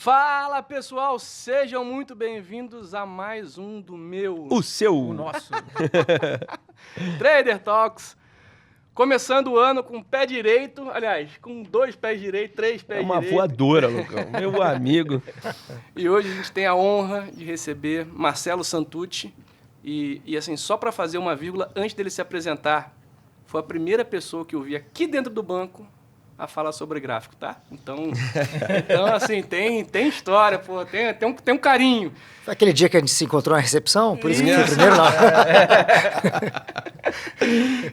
Fala pessoal, sejam muito bem-vindos a mais um do meu... O nosso Trader Talks. Começando o ano com o pé direito, aliás, com 2 pés direitos, 3 pés direitos. É uma voadora, Lucão, meu amigo. E hoje a gente tem a honra de receber Marcelo Santucci. E assim, só para fazer uma vírgula, antes dele se apresentar, foi a primeira pessoa que eu vi aqui dentro do banco a falar sobre gráfico, tá? Então assim, tem história, pô, tem um carinho. Foi aquele dia que a gente se encontrou na recepção? Por isso que foi primeiro lá.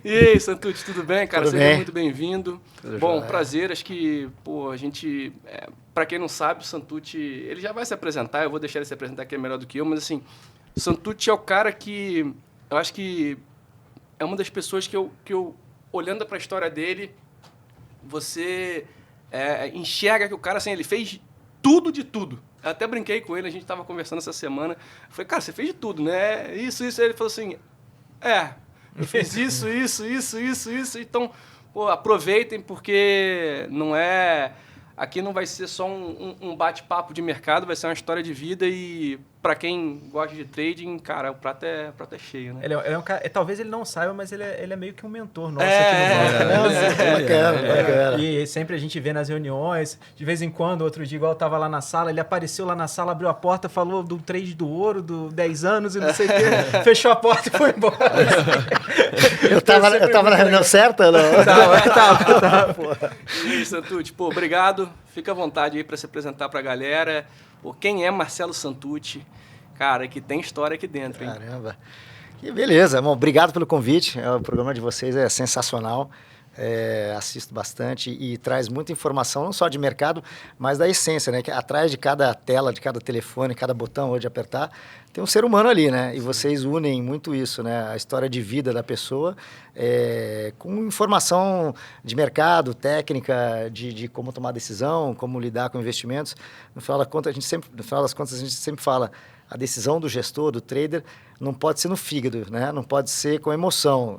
E aí, Santucci, tudo bem, cara? Tudo Seja bem. muito bem-vindo. Bom, prazer, acho que, pô, a gente... para quem não sabe, o Santucci, ele já vai se apresentar, eu vou deixar ele se apresentar, que é melhor do que eu, mas assim, o Santucci é o cara que, eu acho que é uma das pessoas que eu olhando para a história dele, você enxerga que o cara, assim, ele fez tudo de tudo. Eu até brinquei com ele, a gente estava conversando essa semana. Eu falei, cara, você fez de tudo, né? Isso. Aí ele falou assim, eu fiz isso. Então, pô, aproveitem, porque não é... Aqui não vai ser só um bate-papo de mercado, vai ser uma história de vida e para quem gosta de trading, cara, o prato é cheio, né? Ele é um cara, talvez ele não saiba, mas ele é meio que um mentor nosso aqui no banco. Bacana. E sempre a gente vê nas reuniões, de vez em quando, outro dia, igual eu tava lá na sala, ele apareceu lá na sala, abriu a porta, falou do trade do ouro, do 10 anos e não sei o quê, fechou a porta e foi embora. Eu tava na reunião certa? Não? Tava. E aí, Santucci, pô, obrigado. Fica à vontade aí para se apresentar para a galera. Pô, quem é Marcelo Santucci? Cara, que tem história aqui dentro, hein? Caramba. Que beleza. Bom, obrigado pelo convite. O programa de vocês é sensacional. Assisto bastante e traz muita informação, não só de mercado, mas da essência, né? Que atrás de cada tela, de cada telefone, cada botão onde apertar, tem um ser humano ali, né? E vocês unem muito isso, né? A história de vida da pessoa com informação de mercado, técnica, de como tomar decisão, como lidar com investimentos. No final das contas, a gente sempre fala, a decisão do gestor, do trader, não pode ser no fígado, né? Não pode ser com emoção.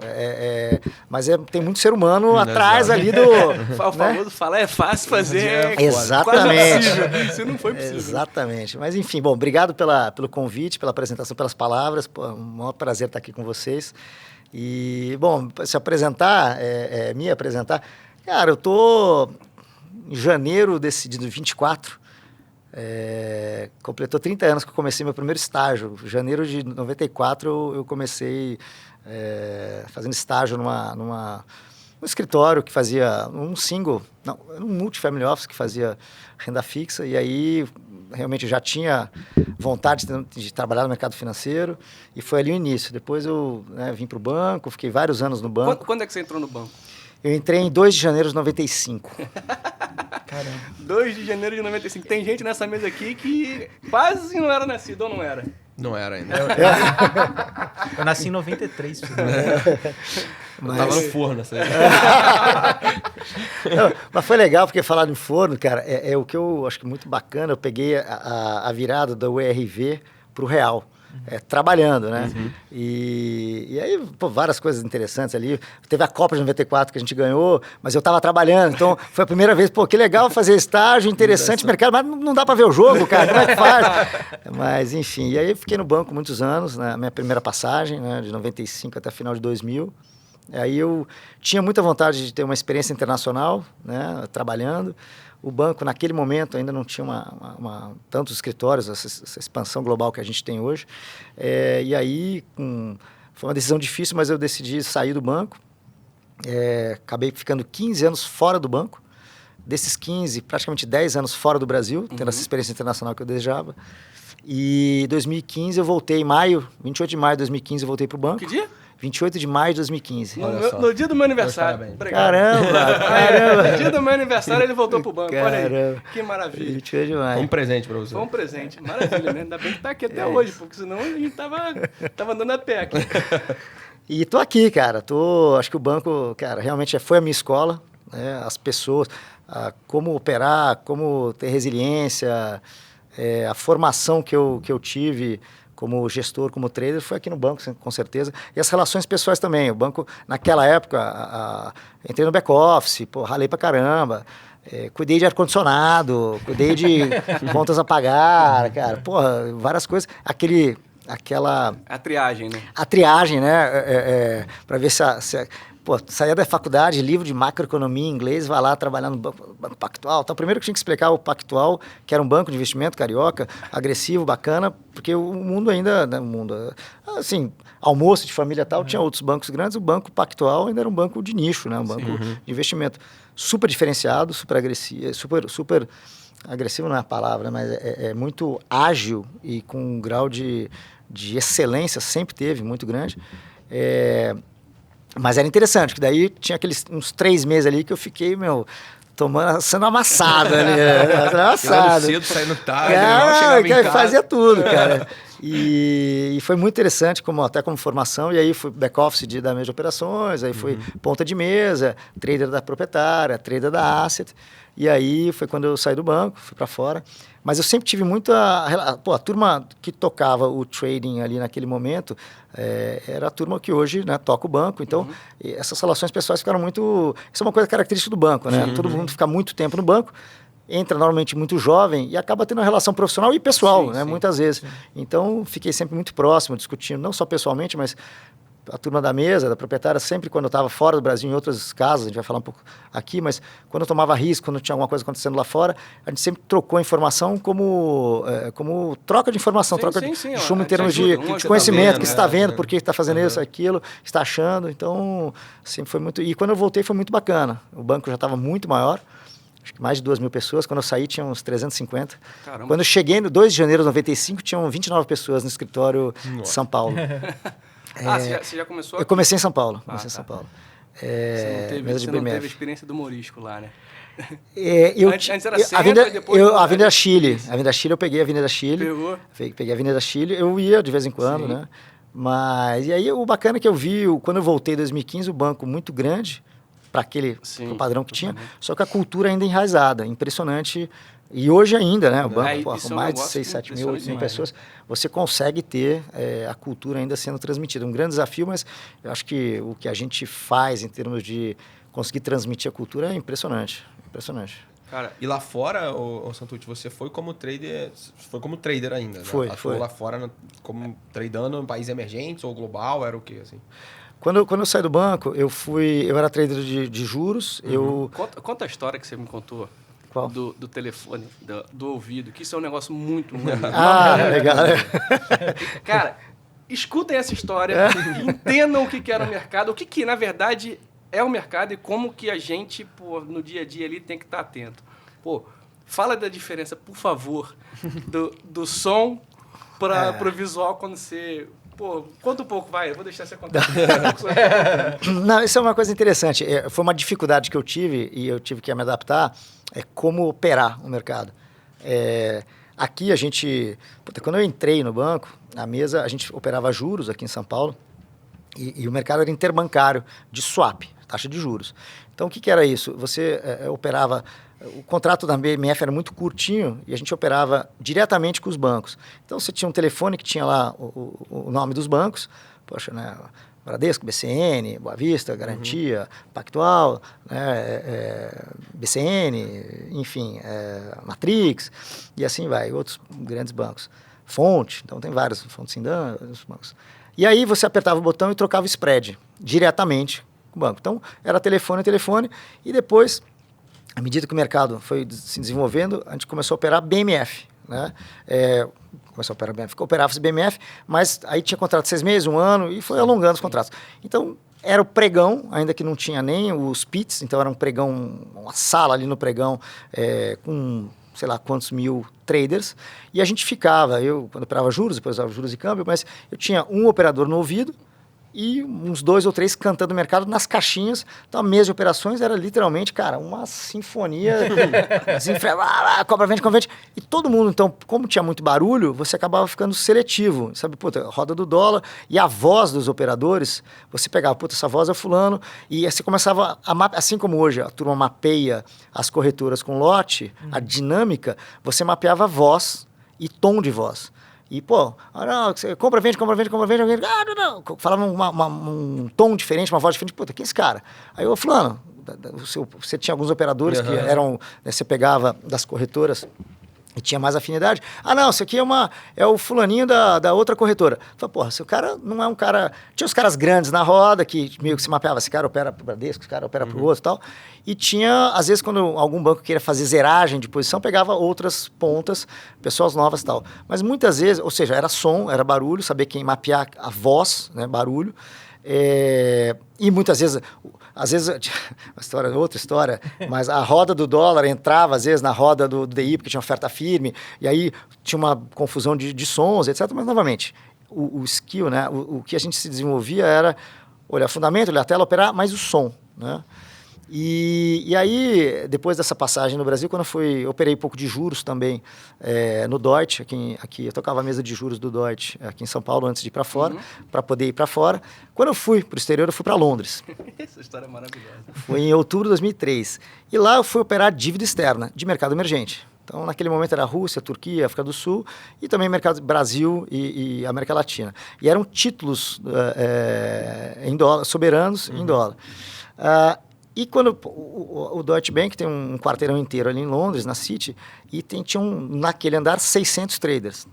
Mas tem muito ser humano atrás ali do... O famoso falar é fácil fazer. Exatamente. Se não foi possível. Exatamente. Mas enfim, bom, obrigado pelo convite, pela apresentação, pelas palavras. Pô, um maior prazer estar aqui com vocês. E, bom, se apresentar, me apresentar... Cara, eu tô em janeiro de 24... completou 30 anos que eu comecei meu primeiro estágio. Em janeiro de 94 eu comecei fazendo estágio num escritório que fazia um multifamily office que fazia renda fixa, e aí realmente já tinha vontade de trabalhar no mercado financeiro, e foi ali o início. Depois eu vim para o banco, fiquei vários anos no banco. Quando é que você entrou no banco? Eu entrei em 2 de janeiro de 95. Caramba. 2 de janeiro de 95. Tem gente nessa mesa aqui que quase não era nascido, ou não era? Não era ainda. Eu nasci em 93. Eu tava no forno. Assim. Não, mas foi legal, porque falar no forno, cara, é o que eu acho que muito bacana. Eu peguei a virada da URV para o real. Trabalhando, né? Uhum. E aí, pô, várias coisas interessantes ali. Teve a Copa de 94 que a gente ganhou, mas eu estava trabalhando, então foi a primeira vez, pô, que legal fazer estágio, interessante mercado, mas não dá para ver o jogo, cara, como é que faz? Mas, enfim, e aí eu fiquei no banco muitos anos, na minha primeira passagem, né, de 95 até final de 2000. Aí eu tinha muita vontade de ter uma experiência internacional, né, trabalhando. O banco, naquele momento, ainda não tinha tantos escritórios, essa expansão global que a gente tem hoje. E aí, foi uma decisão difícil, mas eu decidi sair do banco. Acabei ficando 15 anos fora do banco. Desses 15, praticamente 10 anos fora do Brasil, tendo essa experiência internacional que eu desejava. E em 2015 eu voltei, 28 de maio de 2015 eu voltei para o banco. Que dia? 28 de maio de 2015. No dia do meu aniversário. Caramba! No dia do meu aniversário ele voltou pro banco. Caramba. Olha aí, que maravilha. 28 de maio. Foi um presente pra você. Foi um presente, maravilha, né? Ainda bem que tá aqui até hoje, porque senão a gente tava andando a pé aqui. E tô aqui, cara. Acho que o banco, cara, realmente foi a minha escola, né? As pessoas, como operar, como ter resiliência, a formação que eu tive como gestor, como trader, foi aqui no banco, com certeza. E as relações pessoais também. O banco, naquela época, entrei no back-office, ralei pra caramba. cuidei de ar-condicionado, cuidei de contas a pagar, cara, porra, várias coisas. Aquela... A triagem, né? A triagem, né? Para ver pô, saía da faculdade, livro de macroeconomia em inglês, vai lá trabalhar no Banco Pactual. Então, primeiro que eu tinha que explicar o Pactual, que era um banco de investimento carioca, agressivo, bacana, porque o mundo ainda, né, assim, almoço de família e tal, tinha outros bancos grandes, o Banco Pactual ainda era um banco de nicho, né? Um banco de investimento super diferenciado, super agressivo, super agressivo não é a palavra, mas é muito ágil e com um grau de excelência, sempre teve, muito grande. Mas era interessante, que daí tinha uns 3 meses ali que eu fiquei, sendo amassado ali. Amassado. Cedo, saindo tarde, fazia tudo, cara. E foi muito interessante, até como formação, e aí fui back-office da mesa de operações, aí fui ponta de mesa, trader da proprietária, trader da asset, e aí foi quando eu saí do banco, fui para fora. Mas eu sempre tive a turma que tocava o trading ali naquele momento, era a turma que hoje, né, toca o banco, então essas relações pessoais ficaram muito... Isso é uma coisa característica do banco, né? Todo mundo fica muito tempo no banco, entra normalmente muito jovem e acaba tendo uma relação profissional e pessoal, né? Muitas vezes. Então, fiquei sempre muito próximo, discutindo, não só pessoalmente, mas a turma da mesa, da proprietária, sempre quando eu estava fora do Brasil, em outros casos, a gente vai falar um pouco aqui, mas quando eu tomava risco, quando tinha alguma coisa acontecendo lá fora, a gente sempre trocou informação como troca de informação, troca de chumbo em termos de conhecimento, que você está vendo, por que está fazendo isso, aquilo, está achando. Então, sempre foi muito... E quando eu voltei foi muito bacana. O banco já estava muito maior, acho que mais de 2.000 pessoas. Quando eu saí, tinha uns 350. Caramba. Quando eu cheguei no 2 de janeiro de 95, tinham 29 pessoas no escritório de São Paulo. Você já começou? Eu comecei em São Paulo. Você não teve experiência do humorístico lá, né? Antes era Centro e depois... A Avenida Chile. A Avenida Chile, eu peguei a Avenida Chile. Pegou? Peguei a Avenida Chile. Eu ia de vez em quando, né? Mas... E aí, o bacana é que eu vi, quando eu voltei em 2015, o banco muito grande, para pro padrão que tinha, só que a cultura ainda enraizada, impressionante. E hoje ainda, né? O banco, com mais de 6, 7 mil, 8 mil pessoas, você consegue ter a cultura ainda sendo transmitida. Um grande desafio, mas eu acho que o que a gente faz em termos de conseguir transmitir a cultura é impressionante. Impressionante. Cara, e lá fora, o Santucci, você foi como trader ainda, né? Foi. Lá fora como tradando em países emergentes ou global, era o quê, assim? Quando eu saí do banco, eu era trader de juros. Conta a história que você me contou. Qual? Do telefone, do ouvido, que isso é um negócio muito... legal. Cara, escutem essa história, entendam o que era o mercado, o que na verdade é o mercado e como que a gente, no dia a dia ali tem que estar atento. Fala da diferença, por favor, do som para o visual quando você... conta um pouco, vai. Eu vou deixar você contar. Não, isso é uma coisa interessante. Foi uma dificuldade que eu tive e eu tive que me adaptar, como operar o mercado. Aqui a gente... Quando eu entrei no banco, na mesa, a gente operava juros aqui em São Paulo e o mercado era interbancário de swap, taxa de juros. Então, o que era isso? Você operava... O contrato da BMF era muito curtinho e a gente operava diretamente com os bancos. Então, você tinha um telefone que tinha lá o nome dos bancos, né, Bradesco, BCN, Boa Vista, Garantia, Pactual, né, BCN, enfim, Matrix, e assim vai, outros grandes bancos. Fonte, então tem vários, Fonte Sindan, outros bancos. E aí você apertava o botão e trocava o spread diretamente com o banco. Então, era telefone, e depois... À medida que o mercado foi se desenvolvendo, a gente começou a operar BMF, né? Começou a operar BMF, operava-se BMF, mas aí tinha contrato de 6 meses, 1 ano, e foi alongando os contratos. Então, era o pregão, ainda que não tinha nem os PITs, então era um pregão, uma sala ali no pregão, com sei lá quantos mil traders, e a gente ficava, quando operava juros, depois usava juros e câmbio, mas eu tinha um operador no ouvido, e uns 2 ou 3 cantando o mercado nas caixinhas. Então, a mesa de operações era literalmente, cara, uma sinfonia compra, vende. E todo mundo, então, como tinha muito barulho, você acabava ficando seletivo. Sabe, roda do dólar. E a voz dos operadores, você pegava, essa voz é fulano. E você começava assim como hoje a turma mapeia as corretoras com lote, a dinâmica, você mapeava a voz e tom de voz. E, não, você compra, vende. Não. Falava um tom diferente, uma voz diferente. Quem é esse cara? Aí eu, fulano, você tinha alguns operadores que eram... Né, você pegava das corretoras e tinha mais afinidade. Ah, não, esse aqui é o fulaninho da outra corretora. Falei, porra, se o cara não é um cara... Tinha os caras grandes na roda, que meio que se mapeava, esse cara opera pro Bradesco, esse cara opera pro outro e tal. E tinha, às vezes, quando algum banco queria fazer zeragem de posição, pegava outras pontas, pessoas novas e tal. Mas muitas vezes, ou seja, era som, era barulho, saber quem mapear a voz, né, barulho. E muitas vezes, outra história, mas a roda do dólar entrava às vezes na roda do DI, porque tinha oferta firme, e aí tinha uma confusão de sons, etc. Mas, novamente, o skill, né, o que a gente se desenvolvia era olhar fundamento, olhar a tela, operar, mas o som, né? E aí, depois dessa passagem no Brasil, quando eu operei um pouco de juros também no Deutsche, aqui eu tocava a mesa de juros do Deutsche aqui em São Paulo antes de ir para fora, para poder ir para fora. Quando eu fui para o exterior, eu fui para Londres. Essa história é maravilhosa. Foi em outubro de 2003. E lá eu fui operar dívida externa de mercado emergente. Então, naquele momento era Rússia, Turquia, África do Sul e também mercado Brasil e América Latina. E eram títulos em dólar, soberanos em dólar. E quando o Deutsche Bank tem um quarteirão inteiro ali em Londres, na City, e tinha naquele andar 600 traders.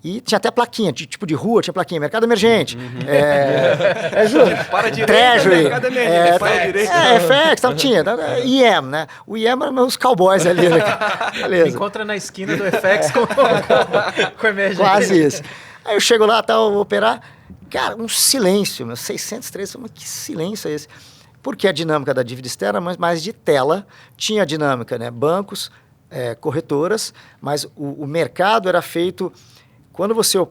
E tinha até plaquinha, tipo de rua, tinha plaquinha, mercado emergente. Para direita, Treasury. mercado emergente. Para direita. FX, tal, tinha. IEM, né? O IEM eram os cowboys ali. Né? Beleza. Encontra na esquina do FX com emergente. Quase isso. Aí eu chego lá, vou operar. Cara, um silêncio, 600 traders. Mas que silêncio é esse? Porque a dinâmica da dívida externa, mas mais de tela, tinha a dinâmica, né? Bancos, corretoras, mas o mercado era feito...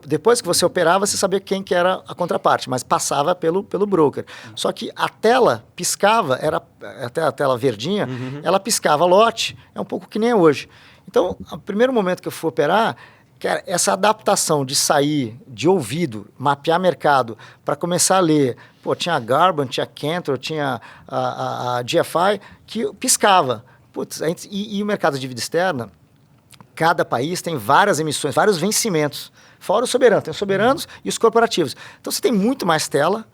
Depois que você operava, você sabia quem que era a contraparte, mas passava pelo broker. Só que a tela piscava, era até a tela verdinha, ela piscava lote, é um pouco que nem é hoje. Então, o primeiro momento que eu fui operar... Cara, essa adaptação de sair de ouvido, mapear mercado, para começar a ler. Pô, tinha a Garban, tinha a Cantor, tinha a GFI, que piscava. Putz, e o mercado de dívida externa, cada país tem várias emissões, vários vencimentos. Fora os soberanos, tem os soberanos e os corporativos. Então, você tem muito mais tela,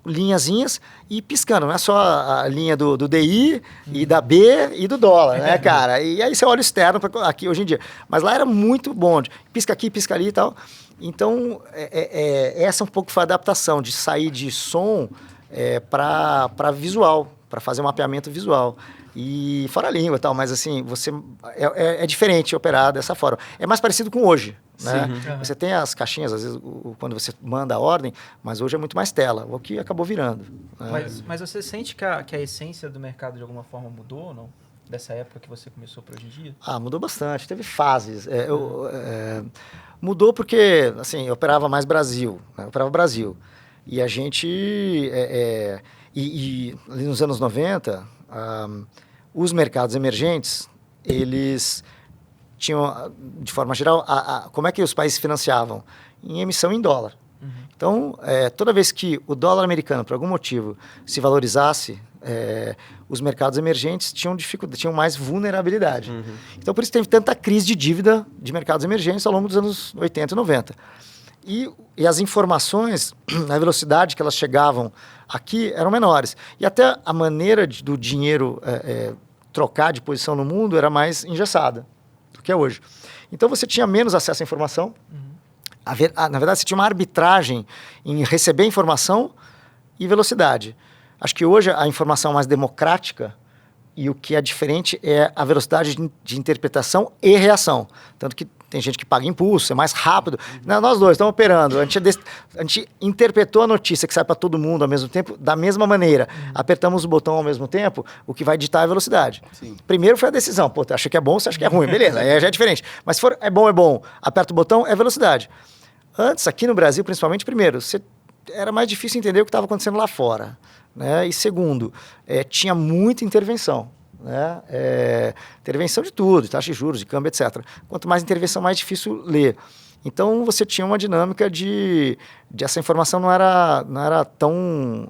linhazinhas e piscando. Não é só a linha do DI e da B e do dólar, né, cara? E aí você olha o externo aqui hoje em dia. Mas lá era muito bom. Pisca aqui, pisca ali e tal. Então, essa um pouco foi a adaptação, de sair de som para visual, para fazer um mapeamento visual. E fora a língua e tal, mas assim, é diferente operar dessa forma. É mais parecido com hoje, né? Você tem as caixinhas, às vezes, quando você manda a ordem, mas hoje é muito mais tela, o que acabou virando. Mas você sente que a essência do mercado de alguma forma mudou ou não? Dessa época que você começou para hoje em dia? Mudou bastante, teve fases. Mudou porque, assim, eu operava mais Brasil, né? Eu operava Brasil. E a gente, ali nos anos 90... os mercados emergentes, eles tinham, de forma geral, como é que os países financiavam? Em emissão em dólar. Então, toda vez que o dólar americano, por algum motivo, se valorizasse, os mercados emergentes tinham mais vulnerabilidade. Então, por isso teve tanta crise de dívida de mercados emergentes ao longo dos anos 80 e 90. E as informações, na velocidade que elas chegavam aqui, eram menores. E até a maneira do dinheiro trocar de posição no mundo era mais engessada do que é hoje. Então, você tinha menos acesso à informação. Na verdade, você tinha uma arbitragem em receber informação e velocidade. Acho que hoje a informação mais democrática e o que é diferente é a velocidade de interpretação e reação. Tanto que tem gente que paga impulso, é mais rápido. Nós dois estamos operando. A gente interpretou a notícia que sai para todo mundo ao mesmo tempo da mesma maneira. Apertamos o botão ao mesmo tempo, o que vai ditar a velocidade. Sim. Primeiro foi a decisão. Pô, você acha que é bom, você acha que é ruim. Beleza, aí já é diferente. Mas se for é bom, aperta o botão, é velocidade. Antes, aqui no Brasil, principalmente, primeiro, era mais difícil entender o que estava acontecendo lá fora. Né? E segundo, tinha muita intervenção. Né? Intervenção de tudo, de taxa de juros, de câmbio, etc. Quanto mais intervenção, mais difícil ler. Então, você tinha uma dinâmica de essa informação não era tão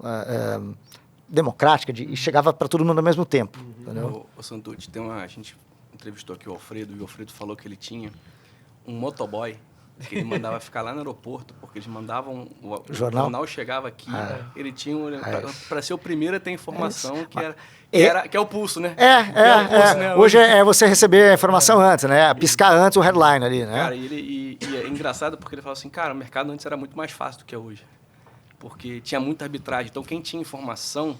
democrática e chegava para todo mundo ao mesmo tempo. Entendeu? O Santucci, a gente entrevistou aqui o Alfredo, e o Alfredo falou que ele tinha um motoboy que ele mandava ficar lá no aeroporto, porque eles mandavam... O jornal chegava aqui, ele tinha... Para ser o primeiro a ter informação, que é o pulso, né? Né? Hoje é você receber a informação antes, né? Piscar antes o headline ali, né? Cara, e é engraçado porque ele fala assim, cara, o mercado antes era muito mais fácil do que é hoje. Porque tinha muita arbitragem. Então, quem tinha informação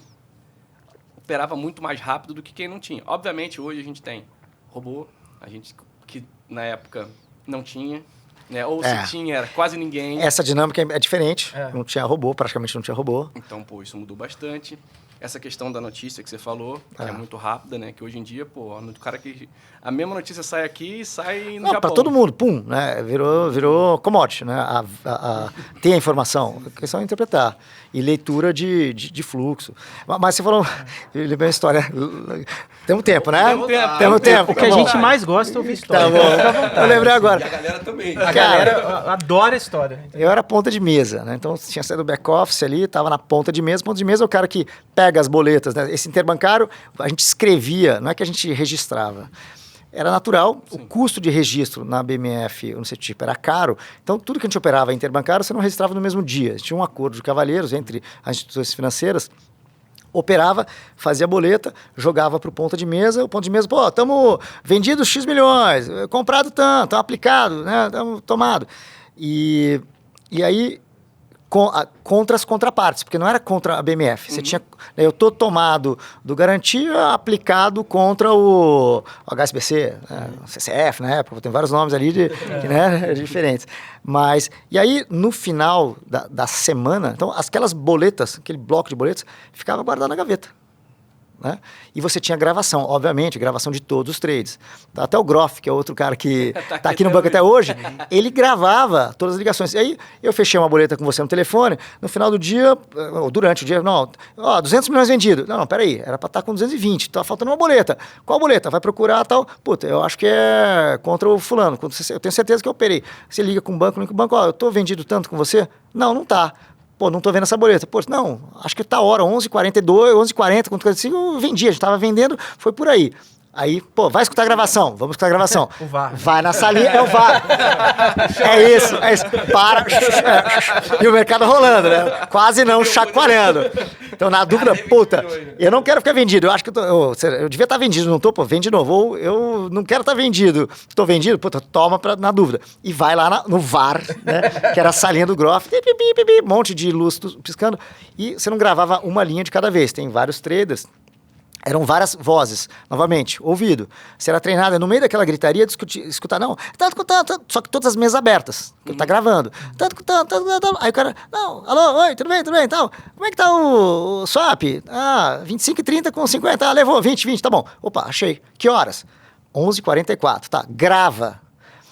operava muito mais rápido do que quem não tinha. Obviamente, hoje a gente tem robô, a gente que na época não tinha, né? Ou se tinha, era quase ninguém. Essa dinâmica é diferente. Não tinha robô, praticamente não tinha robô. Então, pô, isso mudou bastante. Essa questão da notícia que você falou, que é muito rápida, né? Que hoje em dia, pô, o cara que... A mesma notícia sai aqui e sai no Japão. Para todo mundo, pum, né? Virou commodity, né? Ter a informação, a questão é interpretar. E leitura de fluxo. Mas você falou... Eu lembrei uma história... Temos tempo, né? Temos tempo. O que a gente mais gosta é ouvir história. Tá bom. Eu lembrei agora. E a galera também. A galera adora história. Eu era ponta de mesa, né? Então, tinha saído do back-office ali, estava na ponta de mesa. Ponta de mesa é o cara que pega as boletas, né? Esse interbancário, a gente escrevia, não é que a gente registrava. Era natural, o custo de registro na BMF, no CETIP, era caro. Então, tudo que a gente operava interbancário, você não registrava no mesmo dia. Tinha um acordo de cavalheiros entre as instituições financeiras, operava, fazia a boleta, jogava para o ponta de mesa, o ponta de mesa, pô, estamos vendidos X milhões, comprado tanto, aplicado, né, estamos tomado. E aí, contra as contrapartes, porque não era contra a BMF. Você tinha, eu estou tomado do garantia aplicado contra o HSBC, né, o CCF na época, tem vários nomes ali né, diferentes. Mas, e aí, no final da semana, então, aquelas boletas, aquele bloco de boletas, ficava guardado na gaveta. Né? E você tinha gravação, obviamente, gravação de todos os trades. Até o Groff, que é outro cara que está aqui no banco até hoje, ele gravava todas as ligações. E aí eu fechei uma boleta com você no telefone, no final do dia, ou durante o dia, não, 200 milhões vendidos. Não, peraí, era para estar com 220, tá faltando uma boleta. Qual boleta? Vai procurar tal. Puta, eu acho que é contra o fulano, eu tenho certeza que eu operei. Você liga com o banco, eu estou vendido tanto com você? Não, não está. Pô, não tô vendo essa boleta. Pô, não, acho que tá hora, 11h42, 11h40, quando eu vendi, a gente tava vendendo, foi por aí. Aí, pô, vai escutar a gravação, vamos escutar a gravação. O VAR. Vai na salinha, é o VAR. É isso. Para. E o mercado rolando, né? Quase não chacoalhando. Então, na dúvida, puta, eu não quero ficar vendido. Eu acho que eu devia estar vendido, não tô, pô, vende de novo. Ou eu não quero estar vendido. Tô vendido, puta, toma na dúvida. E vai lá no VAR, né? Que era a salinha do Groff, um monte de luz piscando. E você não gravava uma linha de cada vez. Tem vários traders. Eram várias vozes, novamente, ouvido. Você era treinado no meio daquela gritaria de escutar, não, tanto com tanto, só que todas as mesas abertas, que tá gravando. Tanto com tanto. Aí o cara, não, alô, oi, tudo bem, tal. Como é que tá o swap? 25,30 com 50, levou, 20, tá bom. Opa, achei. Que horas? 11h44, tá, grava.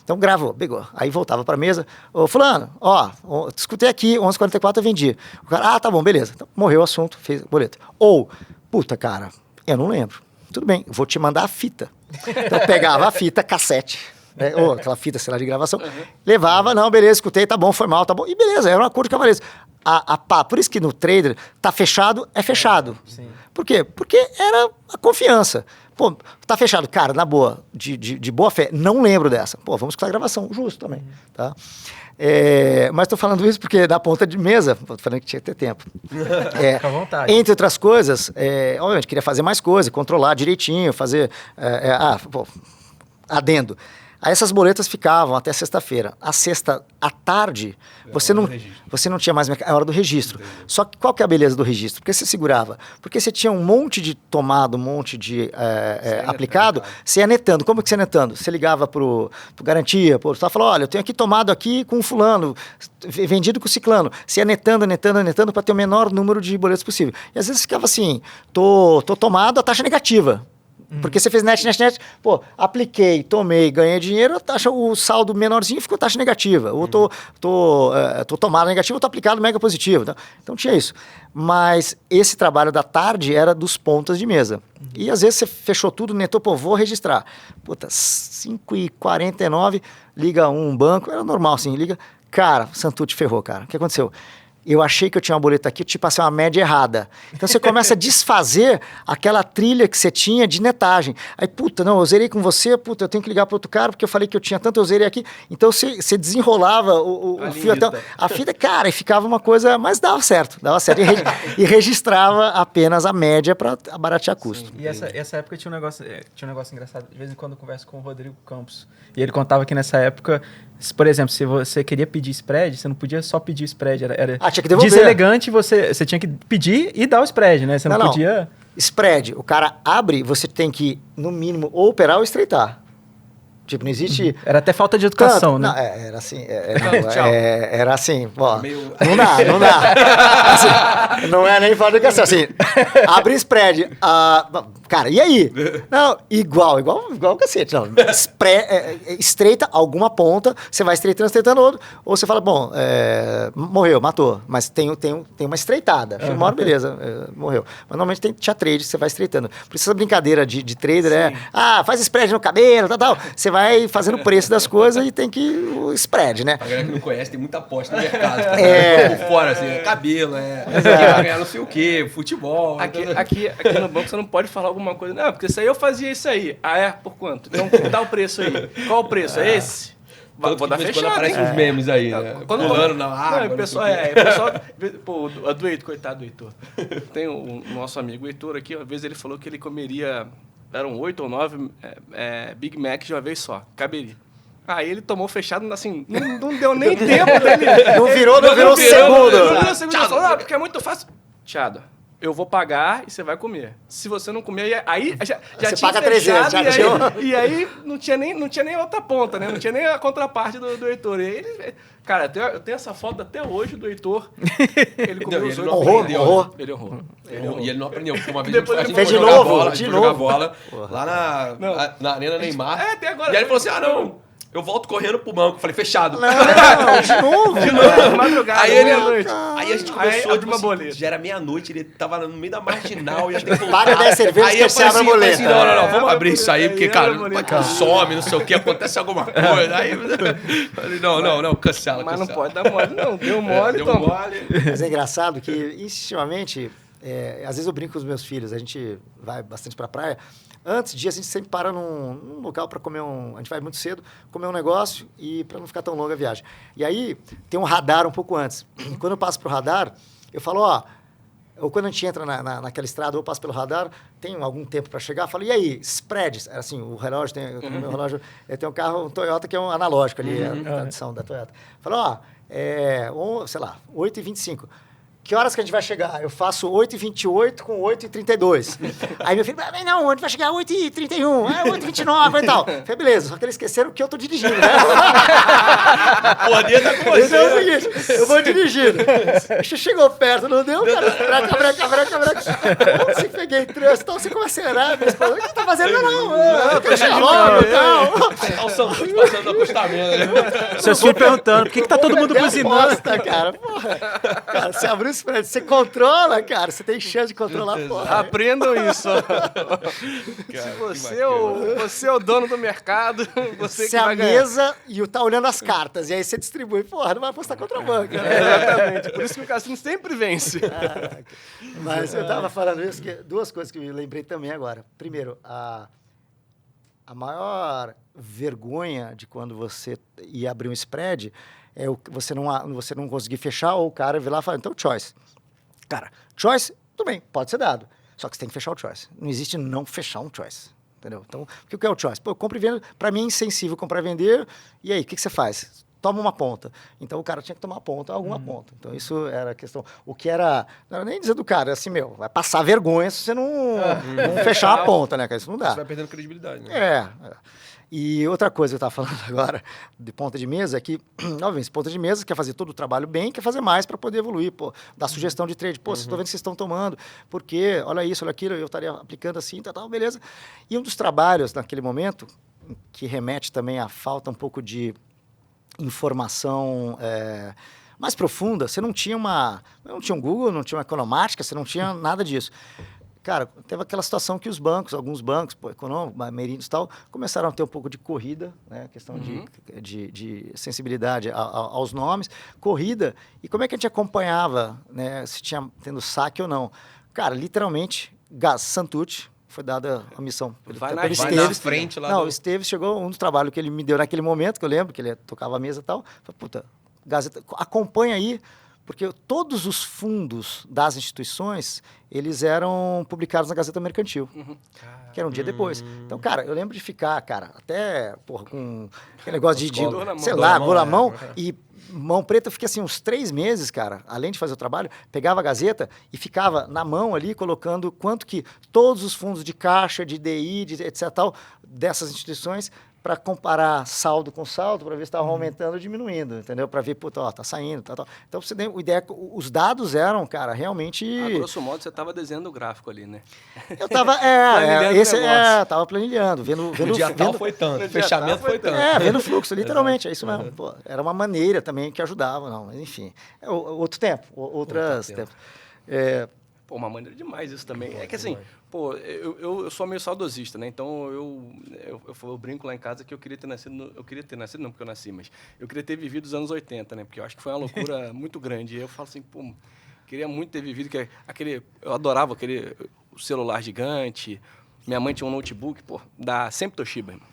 Então gravou, pegou. Aí voltava pra mesa, ô fulano, escutei aqui, 11h44 eu vendi. O cara, tá bom, beleza. Então, morreu o assunto, fez boleto. Ou, puta, cara, eu não lembro. Tudo bem, vou te mandar a fita. Então eu pegava a fita, cassete, né? Ou aquela fita, sei lá, de gravação, levava, não, beleza, escutei, tá bom, foi mal, tá bom. E beleza, era um acordo de cavalheiros. Por isso que no trader, tá fechado, é fechado. Sim. Por quê? Porque era a confiança. Pô, tá fechado, cara, na boa, de boa fé, não lembro dessa. Pô, vamos escutar a gravação, justo também, tá? Mas estou falando isso porque da ponta de mesa, tô falando que tinha que ter tempo. Fica à vontade. Entre outras coisas, obviamente, queria fazer mais coisas, controlar direitinho, fazer adendo. Aí essas boletas ficavam até sexta-feira. A sexta à tarde, você não tinha mais mercado. É a hora do registro. Só que qual que é a beleza do registro? Porque você segurava. Porque você tinha um monte de tomado, um monte de aplicado, você ia netando. Como que você ia netando? Você ligava pro garantia, você falou, olha, eu tenho aqui tomado aqui com fulano, vendido com ciclano. Você ia netando para ter o menor número de boletas possível. E às vezes ficava assim, tô tomado, a taxa negativa. Porque você fez net, pô, apliquei, tomei, ganhei dinheiro, a taxa, o saldo menorzinho ficou taxa negativa. Ou tô tomado negativo, ou tô aplicado mega positivo. Então tinha isso. Mas esse trabalho da tarde era dos pontas de mesa. E às vezes você fechou tudo, netou, pô, vou registrar. Puta, 5h49, liga um banco, era normal assim, liga. Cara, Santucci ferrou, cara. O que aconteceu? eu achei que eu tinha uma boleta aqui, eu te passei uma média errada. Então você começa a desfazer aquela trilha que você tinha de netagem. Aí, puta, não, eu zerei com você, puta, eu tenho que ligar para outro cara, porque eu falei que eu tinha tanto, eu zerei aqui. Então você desenrolava o fio até... A fita, cara, e ficava uma coisa... Mas dava certo. E registrava apenas a média para baratear custo. Sim, e essa época tinha um negócio engraçado. De vez em quando eu converso com o Rodrigo Campos. E ele contava que nessa época, por exemplo, se você queria pedir spread, você não podia só pedir o spread. Tinha que devolver. Deselegante, você tinha que pedir e dar o spread, né? Você não podia... Spread, o cara abre, você tem que, no mínimo, ou operar ou estreitar. Tipo, não existe... Era até falta de educação, né? Não, era assim... era assim, ó... Não dá. Assim, não é nem falta de educação. Assim, abre spread. Cara, e aí? Não, igual o cacete. Não. Estreita alguma ponta, você vai estreitando outro, ou você fala, bom, morreu, matou, mas tem uma estreitada. Uma hora, beleza, morreu. Mas normalmente tem trade, você vai estreitando. Por isso essa brincadeira de trader faz spread no cabelo, tal. Você vai fazendo o preço das coisas e tem que o spread, né? A galera que não conhece, tem muita aposta no mercado. Por fora, assim, cabelo, vai ganhar não sei o quê, futebol. Aqui no banco você não pode falar alguma coisa. Não, porque isso aí eu fazia isso aí. Por quanto? Então dá o preço aí. Qual o preço? É esse? Vou dar fechado, quando aparecem uns memes aí, né? Pulando na água. Não, o pessoal pô, do Heitor, coitado do Heitor. Tem o nosso amigo Heitor aqui, uma vez ele falou que ele comeria, eram 8 ou 9 Big Mac de uma vez só, caberia. Aí ele tomou fechado, assim, não deu nem tempo dele. Não virou segundo. Não virou segundo. Ele falou, porque é muito fácil. Thiago, eu vou pagar e você vai comer. Se você não comer, aí já você tinha paga fechado, 300, e aí não tinha nem outra ponta, né? Não tinha nem a contraparte do Heitor. E aí ele... Cara, eu tenho essa foto até hoje do Heitor. Ele comeu os oito. Ele honrou. E ele não aprendeu, porque uma vez a gente foi jogar bola lá na Arena Neymar. Até agora. E aí ele falou assim, não... Eu volto correndo pro banco. Falei, fechado. Não, de novo. Madrugada, aí a gente começou de uma boleta. Já era meia-noite, ele tava no meio da marginal, ia ter que voltar. Paga 10 cervejas que você abre a boleta. Assim, não, vamos abrir isso aí, porque, cara, some, não sei o que, acontece alguma coisa. Aí, falei, não, cancela. Mas não pode dar mole, não. Deu mole, deu mole. Mas é engraçado que, instintivamente, às vezes eu brinco com os meus filhos, a gente vai bastante pra praia. Antes disso, a gente sempre para num local para comer a gente vai muito cedo, comer um negócio e para não ficar tão longa a viagem. E aí, tem um radar um pouco antes. Quando eu passo pro radar, eu falo, ou quando a gente entra naquela estrada, ou eu passo pelo radar, tem algum tempo para chegar, eu falo, e aí, spreads? Assim, o relógio, o meu relógio, tem um carro, um Toyota, que é um analógico ali, a tradição da Toyota. Falo, sei lá, 8h25. Que horas que a gente vai chegar? Eu faço 8h28 com 8h32. Aí meu filho, não, a gente vai chegar 8h31, 8h29 e tal. Falei, beleza, só que eles esqueceram que eu tô dirigindo, né? Pô, Deus tá com você. Então é o seguinte, eu vou dirigindo. Chegou perto, não deu, cara, se peguei trânsito, então você começa a acelerar, minha esposa, o que você tá fazendo? Não, deixa logo e tal. Olha o Santos passando no acostamento, né? Seus filhos perguntando, por que tá todo mundo buzinando? Cara, porra. Cara, você abriu spread, você controla, cara. Você tem chance de controlar, porra. Aprendam isso. Se você é o dono do mercado, você que vai ganhar. Você é a mesa e tá olhando as cartas. E aí você distribui. Porra, não vai apostar contra a banca. Exatamente. Por isso que o cassino sempre vence. Mas eu tava falando isso, duas coisas que eu lembrei também agora. Primeiro, a maior vergonha de quando você ia abrir um spread você não conseguir fechar, ou o cara vir lá e falar, então, choice. Cara, choice, tudo bem, pode ser dado. Só que você tem que fechar o choice. Não existe não fechar um choice. Entendeu? Então, o que é o choice? Pô, eu compro e vendo, para mim é insensível comprar e vender, e aí, o que você faz? Toma uma ponta. Então, o cara tinha que tomar a ponta, alguma ponta. Então, isso era a questão. O que era... Não era nem dizer do cara, assim, vai passar vergonha se você não fechar a ponta, né? Isso não dá. Você vai perdendo credibilidade, né? E outra coisa que eu estava falando agora de ponta de mesa é que, obviamente, ponta de mesa quer fazer todo o trabalho bem, quer fazer mais para poder evoluir, dar sugestão de trade. Pô, estou vendo que vocês estão tomando, porque olha isso, olha aquilo, eu estaria aplicando assim, tal, beleza. E um dos trabalhos naquele momento, que remete também à falta um pouco de informação mais profunda, você não tinha um Google, não tinha uma economática, você não tinha nada disso. cara, teve aquela situação que os bancos, alguns bancos, econômicos, Merinos e tal, começaram a ter um pouco de corrida, né? Questão de sensibilidade aos nomes, corrida, e como é que a gente acompanhava, né? Se tinha tendo saque ou não. Cara, literalmente, Santucci, foi dada a missão. Vai na frente lá. Não, o Esteves chegou, um dos trabalhos que ele me deu naquele momento, que eu lembro, que ele tocava a mesa e tal, falei, puta, Gazeta, acompanha aí, porque todos os fundos das instituições, eles eram publicados na Gazeta Mercantil, que era um dia depois. Então, cara, eu lembro de ficar, cara, até, porra, com aquele negócio sei lá, gol na mão, e mão preta, eu fiquei assim uns 3 meses, cara, além de fazer o trabalho, pegava a Gazeta e ficava na mão ali, colocando quanto que todos os fundos de caixa, de DI, etc, tal, dessas instituições, para comparar saldo com saldo, para ver se estava aumentando ou diminuindo, entendeu? Para ver, puta, ó, tá saindo, tal. Então, você tem a ideia, os dados eram, cara, realmente... grosso modo, você estava desenhando o gráfico ali, né? Eu estava, tava planilhando, vendo... O dia tal foi tanto, o fechamento foi tanto. Vendo o fluxo, literalmente, é isso mesmo. Pô, era uma maneira também que ajudava, não, mas enfim. Outro tempo, outras tempos. Pô, uma maneira demais isso também. É que assim, pô, eu sou meio saudosista, né? Então eu brinco lá em casa que eu queria ter nascido, não porque eu nasci, mas eu queria ter vivido os anos 80, né? Porque eu acho que foi uma loucura muito grande. E eu falo assim, pô, queria muito ter vivido eu adorava o celular gigante. Minha mãe tinha um notebook, pô, sempre Toshiba, irmão.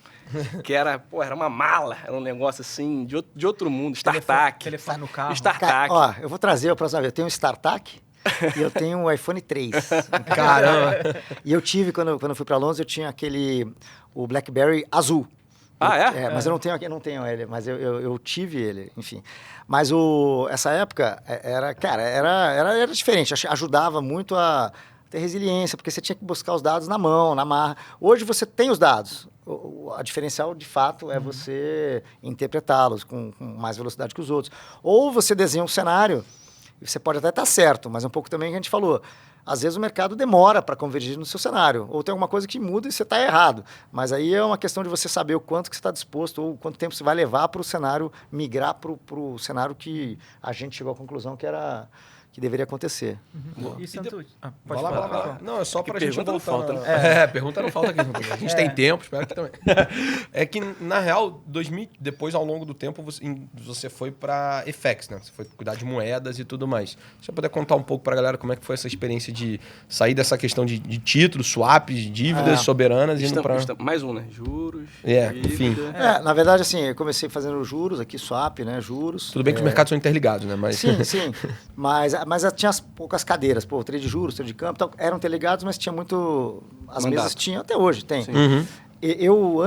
Que era uma mala, era um negócio assim, de outro mundo, StarTAC. Telefone no carro. StarTAC. Ó, eu vou trazer a próxima vez. Eu tenho um StarTAC e eu tenho um iPhone 3. Caramba! E eu tive, quando eu fui para Londres, eu tinha o BlackBerry azul. Mas eu não tenho ele, mas eu tive ele, enfim. Mas essa época era diferente, ajudava muito a ter resiliência, porque você tinha que buscar os dados na mão, na marra. Hoje você tem os dados. A diferencial, de fato, é você interpretá-los com mais velocidade que os outros. Ou você desenha um cenário, e você pode até estar certo, mas é um pouco também que a gente falou. Às vezes o mercado demora para convergir no seu cenário, ou tem alguma coisa que muda e você está errado. Mas aí é uma questão de você saber o quanto que você está disposto, ou quanto tempo você vai levar para o cenário migrar para o cenário que a gente chegou à conclusão que deveria acontecer. E Santucci? Pode falar. Não, é só para a gente voltar. Falta, pergunta não falta aqui. A gente tem tempo, espero que também. É que, na real, depois, ao longo do tempo, você foi para FX, né? Você foi cuidar de moedas e tudo mais. Se você puder contar um pouco para a galera como é que foi essa experiência de sair dessa questão de títulos, swaps, dívidas soberanas, indo para... Mais um, né? Juros, enfim. Na verdade, assim, eu comecei fazendo juros aqui, swap, né? Juros. Tudo bem que os mercados são interligados, né? Mas... Sim. Mas tinha as poucas cadeiras, trade de juros, trade de câmbio, então, eram interligados, mas tinha muito... As mesas tinham, até hoje tem. Eu,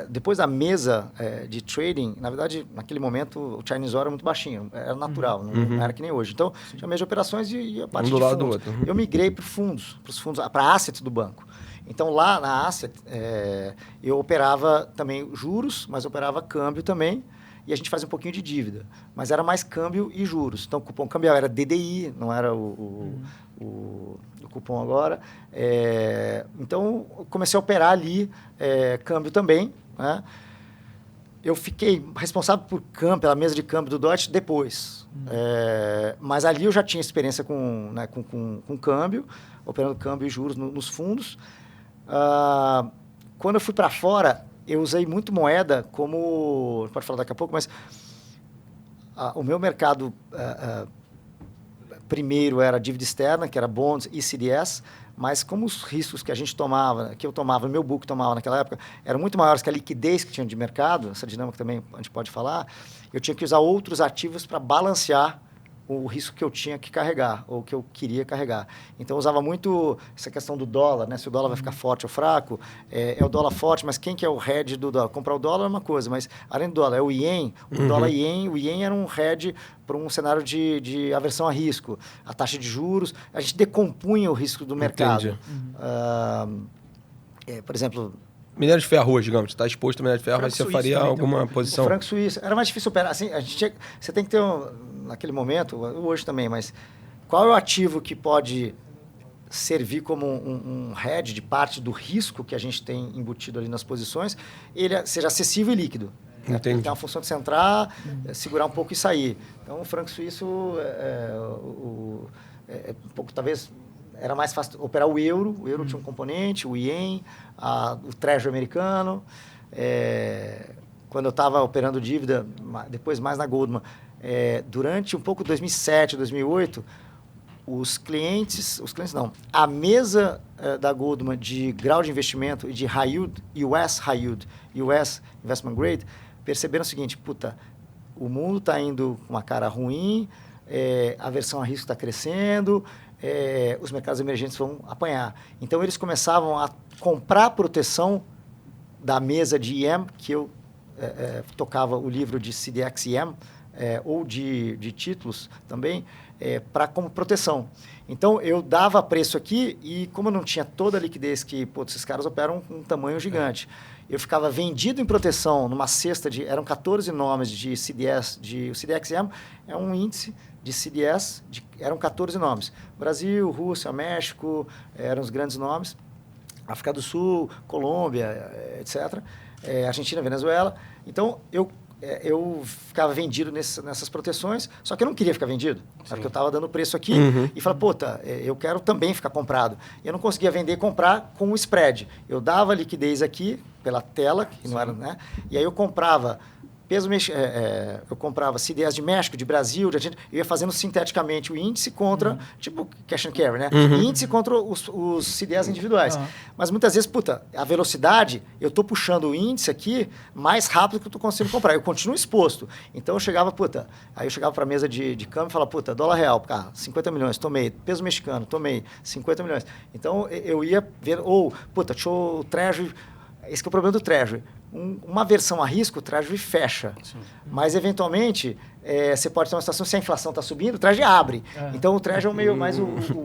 depois da mesa de trading, na verdade, naquele momento, o Chinese Wall era muito baixinho, era natural, não era que nem hoje. Então, tinha mesa de operações e a parte de fundos. Do outro. Eu migrei para fundos, para asset do banco. Então, lá na asset, eu operava também juros, mas operava câmbio também, e a gente fazia um pouquinho de dívida, mas era mais câmbio e juros. Então, o cupom cambial era DDI, não era o cupom agora. Então, eu comecei a operar ali câmbio também, né? Eu fiquei responsável por câmbio, pela mesa de câmbio do Deutsche depois. Mas ali eu já tinha experiência com câmbio, operando câmbio e juros nos fundos. Quando eu fui para fora, eu usei muito moeda como... Pode falar daqui a pouco, mas o meu mercado primeiro era dívida externa, que era bonds e CDS, mas como os riscos que eu tomava, meu book tomava naquela época, eram muito maiores que a liquidez que tinha de mercado, essa dinâmica também a gente pode falar, eu tinha que usar outros ativos para balancear o risco que eu tinha que carregar, ou que eu queria carregar. Então, eu usava muito essa questão do dólar, né? Se o dólar vai ficar forte ou fraco, é o dólar forte, mas quem que é o hedge do dólar? Comprar o dólar é uma coisa, mas além do dólar, é o ien, o dólar-ien, o ien era um hedge para um cenário de aversão a risco. A taxa de juros, a gente decompunha o risco do mercado. Por exemplo... Minério de ferro hoje, digamos, você está exposto a minério de ferro, mas você faria alguma posição? O franco suíço, era mais difícil operar. Assim, você tem que ter, naquele momento, hoje também, mas qual é o ativo que pode servir como um hedge de parte do risco que a gente tem embutido ali nas posições, ele seja acessível e líquido. Entendi. Ele tem a função de você entrar, segurar um pouco e sair. Então, o franco suíço é um pouco, talvez... era mais fácil operar o euro tinha um componente, o ien, o treasury americano. Quando eu estava operando dívida, depois mais na Goldman, durante um pouco de 2007, 2008, a mesa da Goldman de grau de investimento e de high yield, US Investment Grade, perceberam o seguinte, o mundo está indo com uma cara ruim, a aversão a risco está crescendo, os mercados emergentes vão apanhar. Então, eles começavam a comprar proteção da mesa de EM, que eu tocava o livro de CDX-EM, ou de títulos também, como proteção. Então, eu dava preço aqui e, como eu não tinha toda a liquidez que esses caras operam com um tamanho gigante, eu ficava vendido em proteção numa cesta eram 14 nomes de CDS, o CDX-EM é um índice de CDS, eram 14 nomes. Brasil, Rússia, México, eram os grandes nomes. África do Sul, Colômbia, etc. Argentina, Venezuela. Então, eu ficava vendido nessas proteções, só que eu não queria ficar vendido, porque eu estava dando preço aqui e falava, eu quero também ficar comprado. E eu não conseguia vender e comprar com o spread. Eu dava liquidez aqui, pela tela, que não era, né? E aí eu comprava eu comprava CDS de México, de Brasil, de Argentina, eu ia fazendo sinteticamente o índice contra, tipo cash and carry, né? Índice contra os CDS individuais. Mas muitas vezes, a velocidade, eu estou puxando o índice aqui mais rápido que eu estou conseguindo comprar. Eu continuo exposto. Então eu chegava, aí eu chegava para a mesa de câmbio e falava, dólar real, 50 milhões, tomei. Peso mexicano, tomei 50 milhões. Então eu ia ver, deixa o Treasury. Esse que é o problema do Treasury. Uma versão a risco, o Treasury fecha. Sim. Mas, eventualmente, você pode ter uma situação, se a inflação está subindo, o Treasury abre. Então, o Treasury é meio mais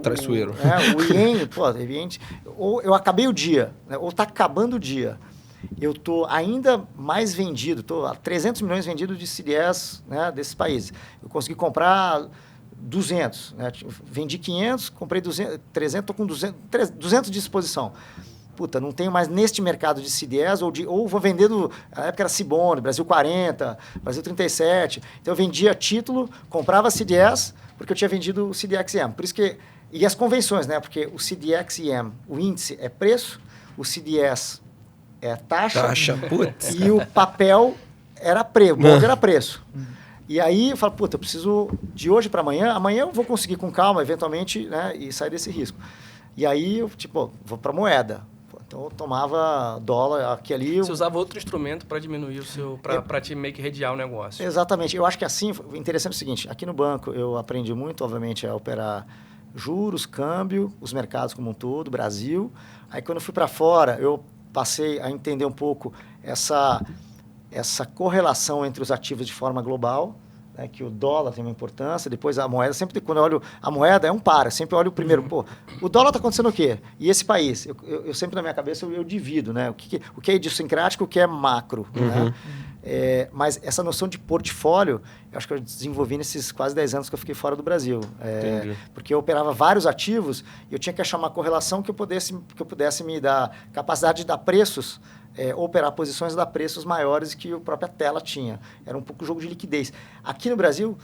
traiçoeiro. O ien, evidente. Ou eu acabei o dia, né, ou está acabando o dia. Eu estou ainda mais vendido, estou a 300 milhões vendido de CDS, né, desses países. Eu consegui comprar 200. Né, vendi 500, comprei 200, 300, estou com 200 de exposição. Não tenho mais neste mercado de CDS, ou vou vender na época era Cibone, Brasil 40, Brasil 37. Então, eu vendia título, comprava CDS, porque eu tinha vendido o CDX-EM. Por isso que... E as convenções, né? Porque o CDX-EM, o índice é preço, o CDS é taxa e o papel era preço, o bond era preço. E aí, eu falo, eu preciso de hoje para amanhã. Amanhã eu vou conseguir com calma, eventualmente, né? E sair desse risco. E aí, eu, vou para moeda. Então, eu tomava dólar aqui ali... Você usava outro instrumento para diminuir o seu... Para te meio que redear o negócio. Exatamente. Eu acho que assim... O interessante é o seguinte. Aqui no banco, eu aprendi muito, obviamente, a operar juros, câmbio, os mercados como um todo, Brasil. Aí, quando eu fui para fora, eu passei a entender um pouco essa correlação entre os ativos de forma global, né, que o dólar tem uma importância, depois a moeda, sempre quando eu olho a moeda, eu sempre olho o primeiro, o dólar está acontecendo o quê? E esse país? Eu sempre na minha cabeça eu divido, né, o que é idiosincrático, o que é macro, né? Mas essa noção de portfólio, eu acho que eu desenvolvi nesses quase 10 anos que eu fiquei fora do Brasil. Porque eu operava vários ativos e eu tinha que achar uma correlação que eu pudesse me dar capacidade de dar preços, operar posições e dar preços maiores que a própria tela tinha. Era um pouco jogo de liquidez. Aqui no Brasil,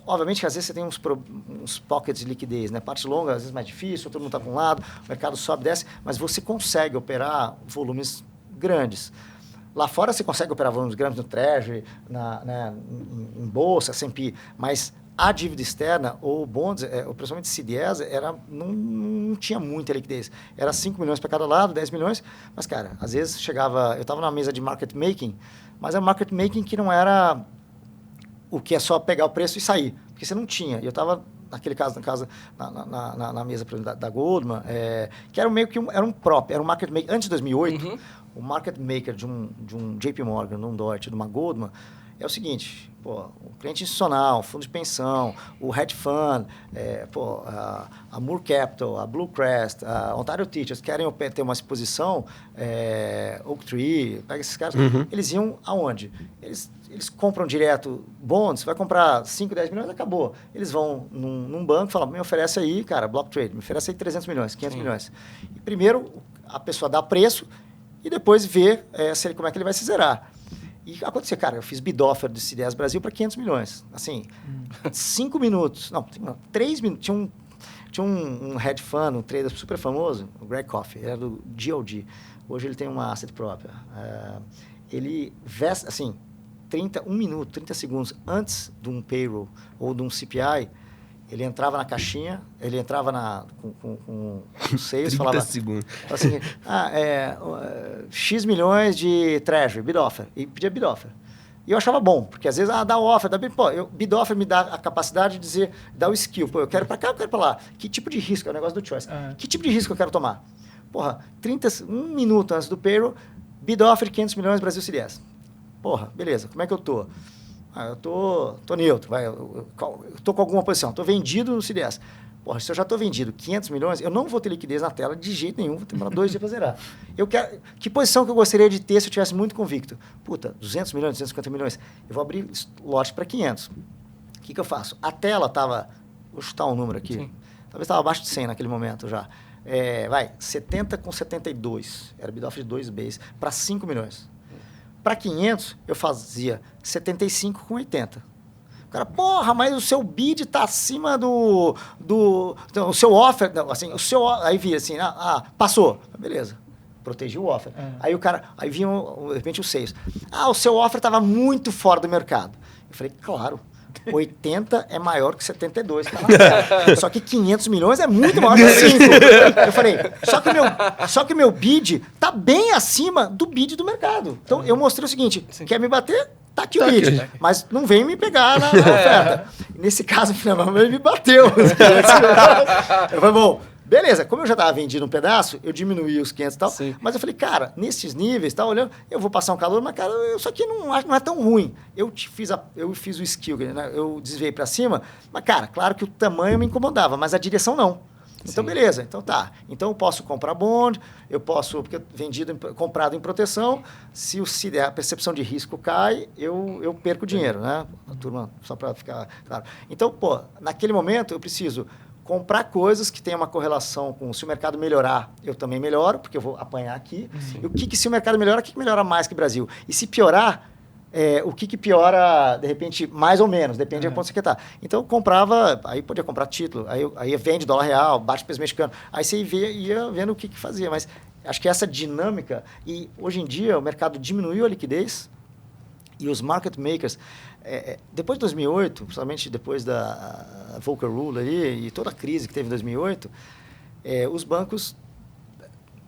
obviamente que às vezes você tem uns pockets de liquidez, né? Parte longa, às vezes mais difícil, todo mundo está para um lado, o mercado sobe, desce, mas você consegue operar volumes grandes. Lá fora você consegue operar volumes grandes no Treasury, em bolsa, S&P, mas a dívida externa ou bonds, ou principalmente CDS, não tinha muita liquidez. Era 5 milhões para cada lado, 10 milhões, mas, cara, às vezes chegava... Eu estava numa mesa de market making, mas é um market making que não era o que é só pegar o preço e sair, porque você não tinha. E eu estava, naquele caso, na mesa da Goldman, que era meio que era um prop, era um market maker. Antes de 2008, o market maker de um JP Morgan, de um Deutsche, de uma Goldman, é o seguinte, o cliente institucional, fundo de pensão, o hedge fund, a Moore Capital, a Blue Crest, a Ontario Teachers, querem ter uma exposição, Oaktree, pega esses caras, eles iam aonde? Eles compram direto bonds, vai comprar 5, 10 milhões, acabou. Eles vão num banco e falam, me oferece aí, cara, block trade, me oferece aí 300 milhões, 500 milhões. E primeiro, a pessoa dá preço e depois vê como é que ele vai se zerar. E aconteceu, cara, eu fiz bid offer do CDS Brasil para 500 milhões. Assim, 5 minutos, não, 3 minutos. Tinha um hedge fund, um trader super famoso, o Greg Coffey, ele era do GLD. Hoje ele tem uma asset própria. Ele veste, assim, 30 segundos antes de um payroll ou de um CPI, ele entrava na caixinha, ele entrava com o sales, falava segundos. assim, X milhões de treasury, bid offer, e pedia bid offer. E eu achava bom, porque às vezes, dá offer, dá bid, bid offer me dá a capacidade de dizer, dá o skill, eu quero para cá, eu quero para lá. Que tipo de risco, é o negócio do choice. Que tipo de risco eu quero tomar? Porra, 1 minuto antes do payroll, bid offer 500 milhões Brasil CDS. Porra, beleza, como é que eu tô? Eu tô neutro, eu tô com alguma posição, tô vendido no CDS. Porra, se eu já tô vendido 500 milhões, eu não vou ter liquidez na tela de jeito nenhum, vou demorar 2 dias para zerar. Que posição que eu gostaria de ter se eu tivesse muito convicto? Puta, 200 milhões, 250 milhões, eu vou abrir lote para 500. O que eu faço? A tela tava, vou chutar um número aqui, talvez estava abaixo de 100 naquele momento já. 70 com 72, era bid offer de 2 Bs, para 5 milhões. Para 500, eu fazia 75 com 80. O cara, porra, mas o seu bid está acima do o seu offer, não, assim, aí via assim, passou. Beleza, protegi o offer. Aí o cara, aí vinha, de repente, os sales. O seu offer estava muito fora do mercado. Eu falei, claro, 80 é maior que 72. Só que 500 milhões é muito maior que 5. Eu falei, só que o meu bid está bem acima do bid do mercado. Então, eu mostrei o seguinte, quer me bater? Tá aqui o bid, mas não vem me pegar na oferta. Nesse caso, finalmente, ele me bateu. Eu falei, bom, beleza, como eu já estava vendido um pedaço, eu diminuí os 500 e tal, mas eu falei, cara, nesses níveis, tá olhando, eu vou passar um calor, mas, cara, isso aqui não é tão ruim. Eu fiz o skill, né? Eu desviei para cima, mas, cara, claro que o tamanho me incomodava, mas a direção não. Então, beleza. Então, tá. Então, eu posso comprar bond, eu posso... Porque comprado em proteção, se a percepção de risco cai, eu perco dinheiro, né? A turma, só para ficar claro. Então, naquele momento, eu preciso comprar coisas que tenham uma correlação com... Se o mercado melhorar, eu também melhoro, porque eu vou apanhar aqui. E o que se o mercado melhora, o que melhora mais que o Brasil? E se piorar... o que piora, de repente, mais ou menos, depende de quanto você quer estar. Então, eu comprava, aí podia comprar título, aí vende dólar real, bate peso mexicano, aí você ia vendo o que fazia. Mas acho que essa dinâmica, e hoje em dia o mercado diminuiu a liquidez e os market makers, depois de 2008, principalmente depois da Volcker Rule ali, e toda a crise que teve em 2008, os bancos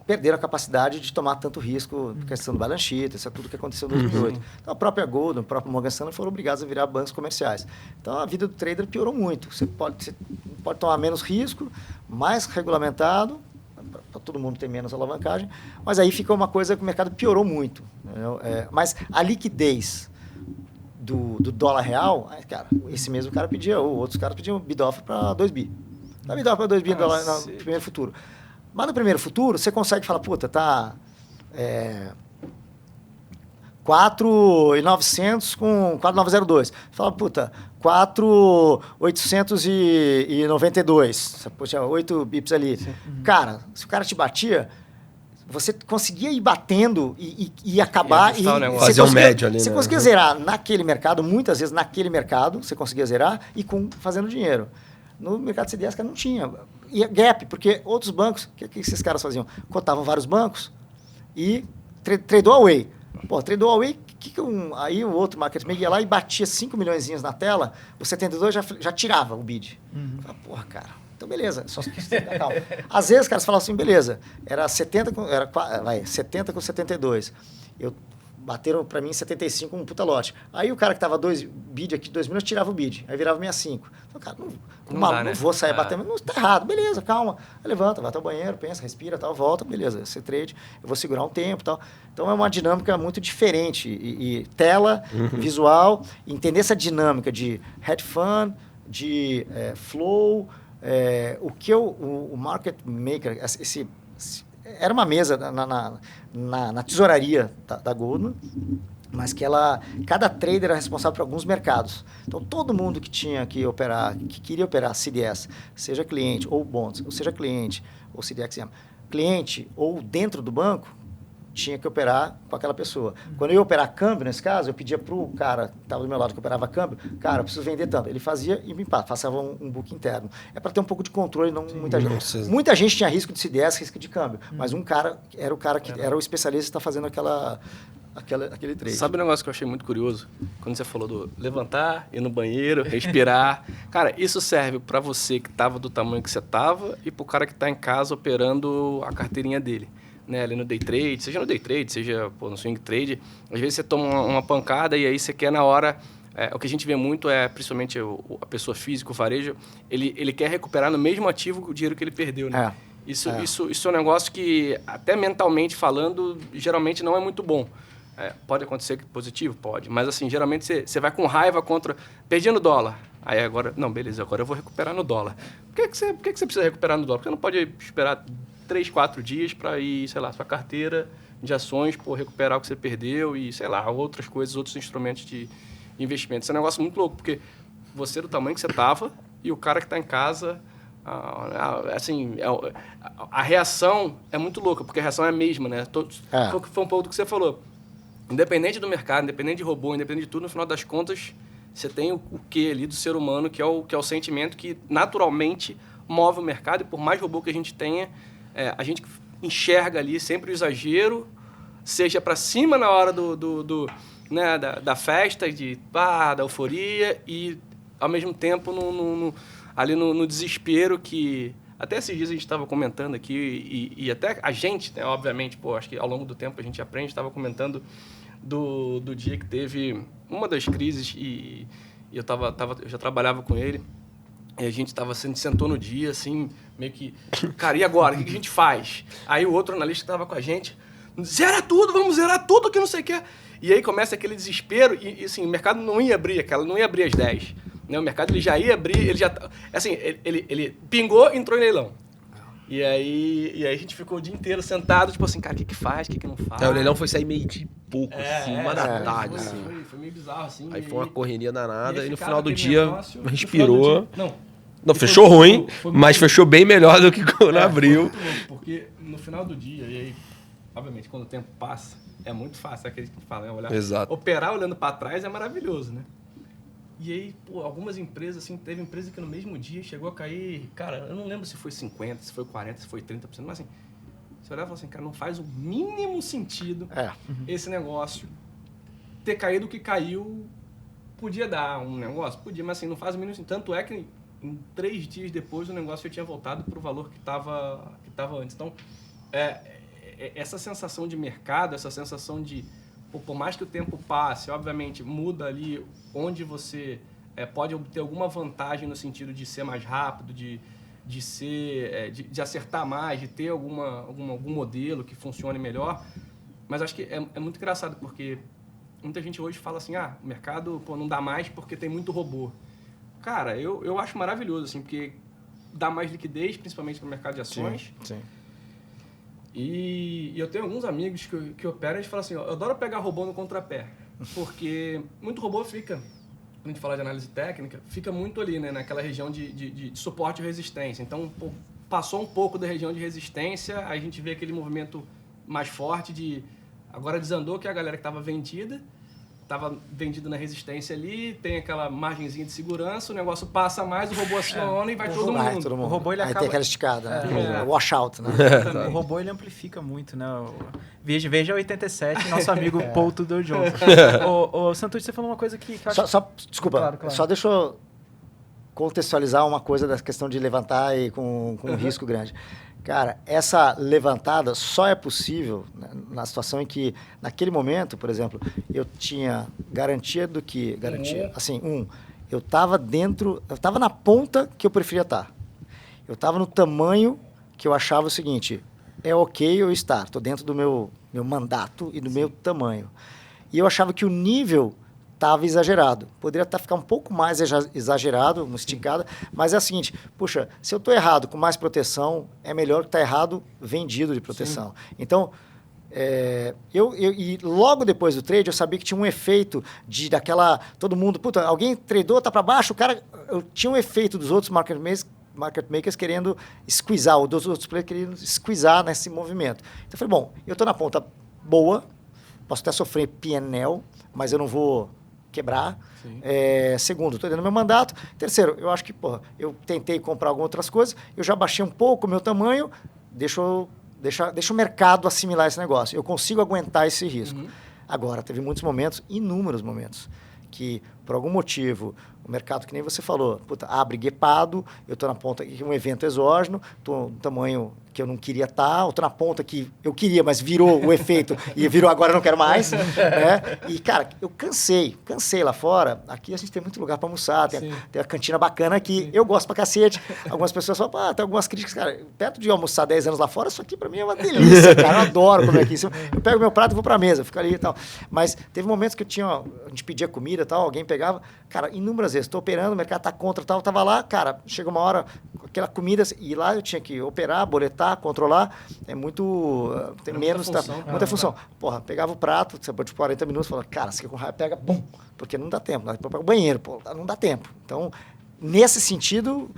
perderam a capacidade de tomar tanto risco, questão do balance sheet, isso é tudo que aconteceu em 2008. Então, a própria Goldman, o próprio Morgan Stanley foram obrigados a virar bancos comerciais. Então, a vida do trader piorou muito. Você pode tomar menos risco, mais regulamentado, para todo mundo ter menos alavancagem, mas aí fica uma coisa que o mercado piorou muito. Mas a liquidez do dólar real, cara, esse mesmo cara pedia, ou outros caras pediam bid offer para 2 bi. Dá bid offer para 2 bi no primeiro futuro. Mas no primeiro futuro, você consegue falar, puta, tá 4,900 com 4,902. Fala, puta, 4,892. Você puxa 8 bips ali. Cara, se o cara te batia, você conseguia ir batendo e acabar. E fazer um médio ali. Você conseguia zerar naquele mercado, muitas vezes naquele mercado, você conseguia zerar e fazendo dinheiro. No mercado CDS, cara, não tinha. E gap, porque outros bancos, o que esses caras faziam? Cotavam vários bancos e tradou away. Tradou away, aí o outro market maker ia lá e batia 5 milhões na tela, o 72 já tirava o bid. Porra, cara, então beleza, só que calma. Às vezes, cara, você falava assim, beleza, era 70 com 72. Bateram para mim 75 um puta lote. Aí o cara que tava bid aqui, 2 milhões, tirava o bid. Aí virava 65. Falei, cara, não vou sair batendo. Não, tá errado. Beleza, calma. Aí levanta, vai até o banheiro, pensa, respira, tal, volta. Beleza, você trade. Eu vou segurar um tempo, tal. Então é uma dinâmica muito diferente. E tela, visual, entender essa dinâmica de hedge fund, de flow, o market maker, era uma mesa na tesouraria da Goldman, mas que cada trader era responsável por alguns mercados. Então, todo mundo que tinha que operar, que queria operar CDS, seja cliente ou bonds, ou seja cliente ou CDXM, cliente ou dentro do banco, tinha que operar com aquela pessoa. Quando eu ia operar câmbio, nesse caso, eu pedia para o cara que estava do meu lado, que operava câmbio, cara, eu preciso vender tanto. Ele fazia e me passava um book interno. É para ter um pouco de controle, não muita gente. Muita gente tinha risco de CDS, risco de câmbio, mas um cara era o cara que era o especialista que está fazendo aquele trade. Sabe um negócio que eu achei muito curioso? Quando você falou do levantar, ir no banheiro, respirar. Cara, isso serve para você que estava do tamanho que você estava e para o cara que está em casa operando a carteirinha dele. Né, ali no day trade, seja no day trade, seja no swing trade, às vezes você toma uma pancada e aí você quer na hora, o que a gente vê muito é, principalmente a pessoa física, o varejo, ele quer recuperar no mesmo ativo o dinheiro que ele perdeu, né? Isso é um negócio que, até mentalmente falando, geralmente não é muito bom. Pode acontecer positivo? Pode, mas assim, geralmente você vai com raiva contra, perdi no dólar, aí agora, não, beleza, agora eu vou recuperar no dólar. Por que você precisa recuperar no dólar? Porque não pode esperar 3, 4 dias para ir, sei lá, sua carteira de ações, recuperar o que você perdeu e, sei lá, outras coisas, outros instrumentos de investimento. Isso é um negócio muito louco, porque você do tamanho que você estava e o cara que está em casa, assim, a reação é muito louca, porque a reação é a mesma, né? Foi um pouco do que você falou. Independente do mercado, independente de robô, independente de tudo, no final das contas, você tem o quê ali do ser humano, que é o sentimento que naturalmente move o mercado, e por mais robô que a gente tenha, a gente enxerga ali sempre o exagero, seja para cima na hora né, da festa, da euforia, e ao mesmo tempo ali no desespero que... Até esses dias a gente estava comentando aqui, e até a gente, né, obviamente, acho que ao longo do tempo a gente aprende, estava comentando do dia que teve uma das crises, e eu já trabalhava com ele, e a gente sentou no dia, assim, meio que, cara, e agora? O que a gente faz? Aí o outro analista que estava com a gente, zera tudo, vamos zerar tudo, que não sei o que. E aí começa aquele desespero, e assim, o mercado não ia abrir às 10. Né? O mercado ele já ia abrir, ele já... Assim, ele pingou e entrou em leilão. E aí a gente ficou o dia inteiro sentado, tipo assim, cara, o que faz, o que não faz? O leilão foi sair meio de pouco, assim, 1 da tarde, assim. Foi meio bizarro, assim. Aí foi uma correria danada, e no final do dia, respirou. Não, fechou ruim, mas fechou bem melhor do que quando abriu. Foi muito louco, porque no final do dia, e aí, obviamente, quando o tempo passa, é muito fácil, é aquele que fala, né? Olhar, exato. Operar olhando para trás é maravilhoso, né? E aí, algumas empresas, assim, teve empresa que no mesmo dia chegou a cair, cara, eu não lembro se foi 50%, se foi 40%, se foi 30%, mas assim, você olhava e falava assim, cara, não faz o mínimo sentido esse negócio ter caído o que caiu. Podia dar um negócio? Podia, mas assim, não faz o mínimo sentido. Tanto é que em 3 dias depois o negócio já tinha voltado para o valor que estava antes. Então, essa sensação de mercado, essa sensação de, por mais que o tempo passe, obviamente, muda ali onde você pode obter alguma vantagem no sentido de ser mais rápido, de acertar mais, de ter algum modelo que funcione melhor. Mas acho que é muito engraçado, porque muita gente hoje fala assim, o mercado não dá mais porque tem muito robô. Cara, eu acho maravilhoso, assim, porque dá mais liquidez, principalmente no mercado de ações. Sim. E eu tenho alguns amigos que operam e falam assim, eu adoro pegar robô no contrapé, porque muito robô fica, quando a gente fala de análise técnica, fica muito ali, né, naquela região de suporte e resistência. Então, passou um pouco da região de resistência, aí a gente vê aquele movimento mais forte agora desandou, que a galera que estava vendida na resistência ali, tem aquela margenzinha de segurança, o negócio passa mais, o robô aciona e vai todo mundo. O robô, ele aí acaba... tem aquela esticada, né? Washout, né? O robô, ele amplifica muito, né? Veja 87, nosso amigo Paul Tudor Jones. Ô, Santucci, você falou uma coisa que eu acho... Desculpa, claro. Só deixa eu contextualizar uma coisa da questão de levantar e com um risco grande. Cara, essa levantada só é possível na situação em que, naquele momento, por exemplo, eu tinha garantia do que... Assim, eu estava na ponta que eu preferia estar. Eu estava no tamanho que eu achava o seguinte, é ok eu estar, estou dentro do meu mandato e do meu tamanho. E eu achava que o nível estava exagerado. Poderia ficar um pouco mais exagerado, uma esticada, mas é o seguinte, puxa, se eu estou errado com mais proteção, é melhor que estar errado vendido de proteção. Sim. Então, e logo depois do trade, eu sabia que tinha um efeito daquela... Todo mundo, alguém tradou, tá para baixo, o cara... Eu tinha um efeito dos outros market makers querendo squeezar, ou dos outros players querendo squeezar nesse movimento. Então, eu falei, bom, eu estou na ponta boa, posso até sofrer P&L, mas eu não vou quebrar. Segundo, estou dentro do meu mandato. Terceiro, eu acho que, eu tentei comprar algumas outras coisas, eu já baixei um pouco o meu tamanho, deixa o mercado assimilar esse negócio. Eu consigo aguentar esse risco. Agora, teve muitos momentos, inúmeros momentos, que, por algum motivo, o mercado, que nem você falou, abre guepado, eu estou na ponta aqui, um evento exógeno, estou no tamanho que eu não queria estar, ou estou na ponta que eu queria, mas virou o efeito, e virou agora eu não quero mais. Né? E, cara, eu cansei lá fora. Aqui a gente tem muito lugar para almoçar, tem a cantina bacana aqui, eu gosto pra cacete. Algumas pessoas falam, tem algumas críticas, cara, perto de almoçar 10 anos lá fora, isso aqui para mim é uma delícia, cara, eu adoro comer aqui. Eu pego meu prato e vou pra mesa, fico ali e tal. Mas teve momentos que a gente pedia comida e tal, alguém pegava, cara, inúmeras vezes, estou operando, o mercado tá contra e tal, tava lá, cara, chega uma hora, aquela comida, e lá eu tinha que operar, boletar, controlar, tem menos, muita função. Pegava o prato, você pode 40 minutos, falava, cara, você quer com raiva, pega, bum, porque não dá tempo, vai para o banheiro, não dá tempo. Então, nesse sentido,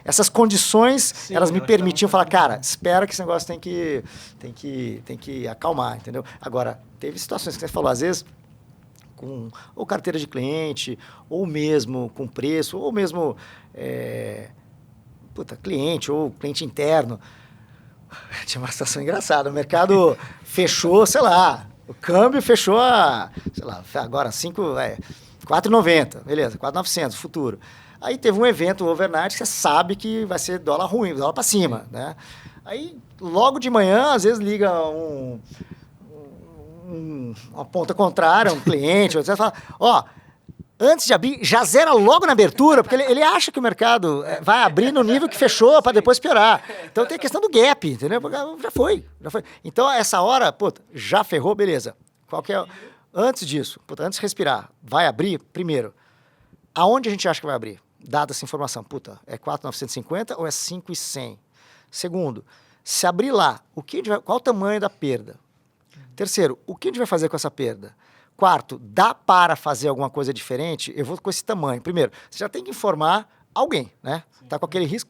essas condições, elas me permitiam falar, cara, espera que esse negócio tem que acalmar, entendeu? Agora, teve situações que você falou, às vezes, com ou carteira de cliente, ou mesmo com preço, ou mesmo cliente ou cliente interno. Tinha uma situação engraçada. O mercado fechou, sei lá, o câmbio fechou agora 4,90, beleza, 4,900, futuro. Aí teve um evento overnight que você sabe que vai ser dólar ruim, dólar para cima, né? Aí, logo de manhã, às vezes liga uma ponta contrária, um cliente, você fala, antes de abrir, já zera logo na abertura, porque ele acha que o mercado vai abrir no nível que fechou para depois piorar. Então tem a questão do gap, entendeu? Já foi. Então, essa hora, já ferrou, beleza. Qual que é? Antes disso, antes de respirar, vai abrir, primeiro, aonde a gente acha que vai abrir? Dada essa informação, é 4,950 ou é 5,100? Segundo, se abrir lá, qual o tamanho da perda? Terceiro, o que a gente vai fazer com essa perda? Quarto, dá para fazer alguma coisa diferente? Eu vou com esse tamanho. Primeiro, você já tem que informar alguém, né? Tá com aquele risco,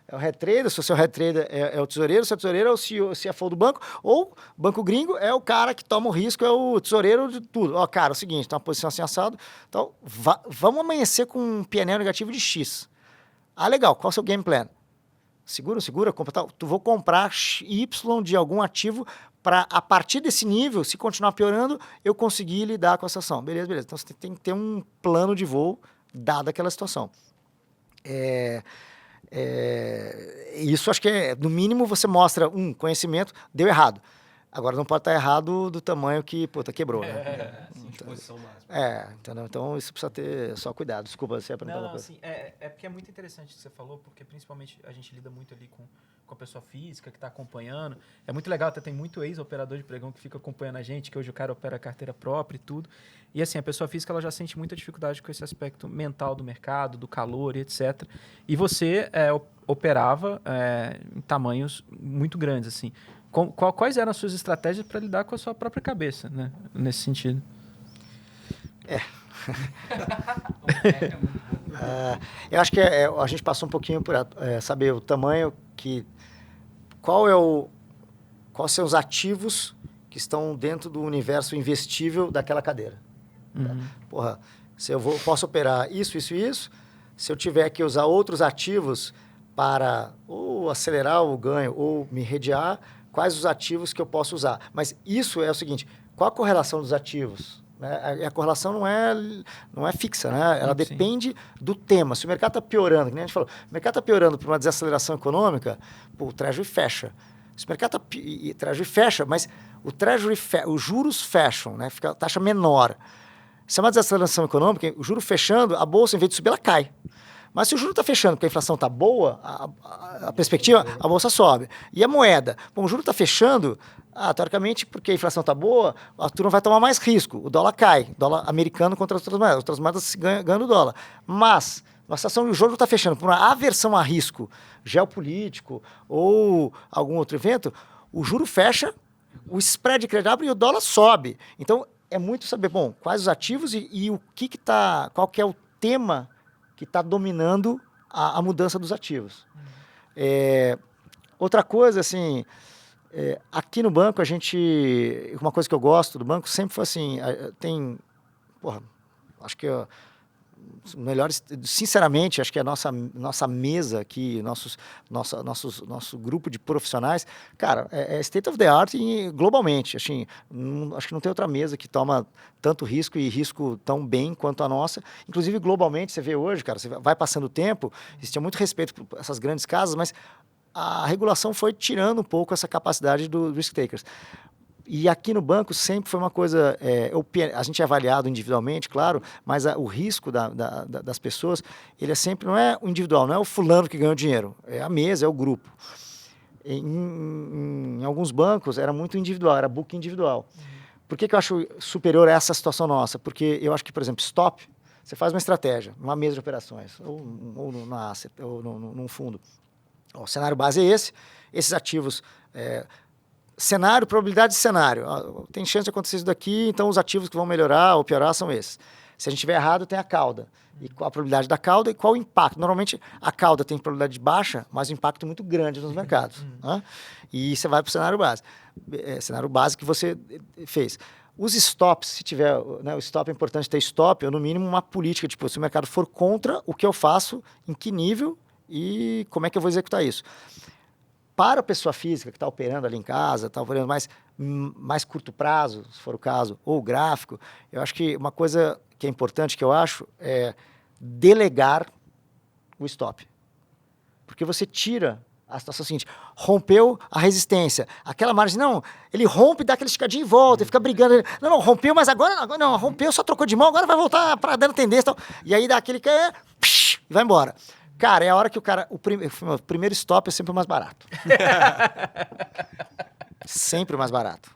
é o head trader, se o seu head trader é o tesoureiro, se é o tesoureiro é o CFO do banco, ou banco gringo é o cara que toma o risco, é o tesoureiro de tudo. Cara, é o seguinte, tá uma posição assim assado, então vamos amanhecer com um PNL negativo de X. Legal, qual é o seu game plan? Segura, compra tal. Vou comprar Y de algum ativo para, a partir desse nível, se continuar piorando, eu conseguir lidar com a situação. Beleza. Então, você tem que ter um plano de voo dada aquela situação. Isso acho que no mínimo, você mostra conhecimento, deu errado. Agora, não pode estar errado do tamanho que, quebrou, né? Exposição máxima. Entendeu? Então, isso precisa ter só cuidado. Desculpa, você ia perguntar uma coisa. Assim, porque é muito interessante o que você falou, porque principalmente a gente lida muito ali com a pessoa física que está acompanhando. É muito legal, até tem muito ex-operador de pregão que fica acompanhando a gente, que hoje o cara opera a carteira própria e tudo. E assim, a pessoa física ela já sente muita dificuldade com esse aspecto mental do mercado, do calor e etc. E você operava em tamanhos muito grandes, assim. Quais eram as suas estratégias para lidar com a sua própria cabeça, né? Nesse sentido? Eu acho que a gente passou um pouquinho por saber o tamanho quais são os ativos que estão dentro do universo investível daquela cadeira. Se eu posso operar isso, se eu tiver que usar outros ativos para ou acelerar o ganho ou me redear, quais os ativos que eu posso usar. Mas isso é o seguinte, qual a correlação dos ativos? A correlação não é fixa, né? Ela depende do tema. Se o mercado está piorando, que nem a gente falou, o mercado está piorando por uma desaceleração econômica, o Treasury fecha. Se o mercado Treasury fecha, mas os juros fecham, né? Fica a taxa menor. Se é uma desaceleração econômica, o juro fechando, a bolsa, em vez de subir, ela cai. Mas se o juro está fechando porque a inflação está boa, a perspectiva, a bolsa sobe. E a moeda? O juro está fechando, teoricamente, porque a inflação está boa, a turma vai tomar mais risco. O dólar cai, dólar americano contra as outras moedas ganham o dólar. Mas, na situação, o juro está fechando por uma aversão a risco geopolítico ou algum outro evento, o juro fecha, o spread de crédito abre e o dólar sobe. Então, é muito saber, quais os ativos e qual que é o tema que está dominando a mudança dos ativos. Outra coisa, assim, aqui no banco, uma coisa que eu gosto do banco sempre foi assim, acho que melhores, sinceramente, acho que a nossa mesa aqui, nosso grupo de profissionais, cara, é state of the art globalmente. Assim, acho que não tem outra mesa que toma tanto risco e risco tão bem quanto a nossa. Inclusive, globalmente, você vê hoje, cara, você vai passando o tempo, existia muito respeito por essas grandes casas, mas a regulação foi tirando um pouco essa capacidade dos risk takers. E aqui no banco sempre foi uma coisa, a gente é avaliado individualmente, claro, mas o risco das pessoas, ele é sempre, não é o individual, não é o fulano que ganhou dinheiro, é a mesa, é o grupo. Em alguns bancos era muito individual, era book individual. Por que eu acho superior a essa situação nossa? Porque eu acho que, por exemplo, stop, você faz uma estratégia, numa mesa de operações, ou na asset, ou num fundo. O cenário base é esse, esses ativos... cenário, probabilidade de cenário. Tem chance de acontecer isso daqui, então os ativos que vão melhorar ou piorar são esses. Se a gente tiver errado, tem a cauda. E qual a probabilidade da cauda e qual o impacto. Normalmente, a cauda tem probabilidade baixa, mas o impacto é muito grande nos mercados. Né? E você vai para o cenário base. Cenário base que você fez. Os stops, se tiver... Né, o stop é importante ter stop, ou no mínimo uma política, tipo, se o mercado for contra, o que eu faço, em que nível e como é que eu vou executar isso. Para a pessoa física que está operando ali em casa, está operando mais curto prazo, se for o caso, ou gráfico, eu acho que uma coisa que é importante, que eu acho, é delegar o stop. Porque você tira a situação seguinte, rompeu a resistência, aquela margem, não, ele rompe, dá aquele esticadinho e volta, e fica brigando, não, rompeu, mas agora não, rompeu, só trocou de mão, agora vai voltar para dando tendência e tal. E aí dá aquele e vai embora. Cara, é a hora que o primeiro stop é sempre o mais barato. Sempre o mais barato.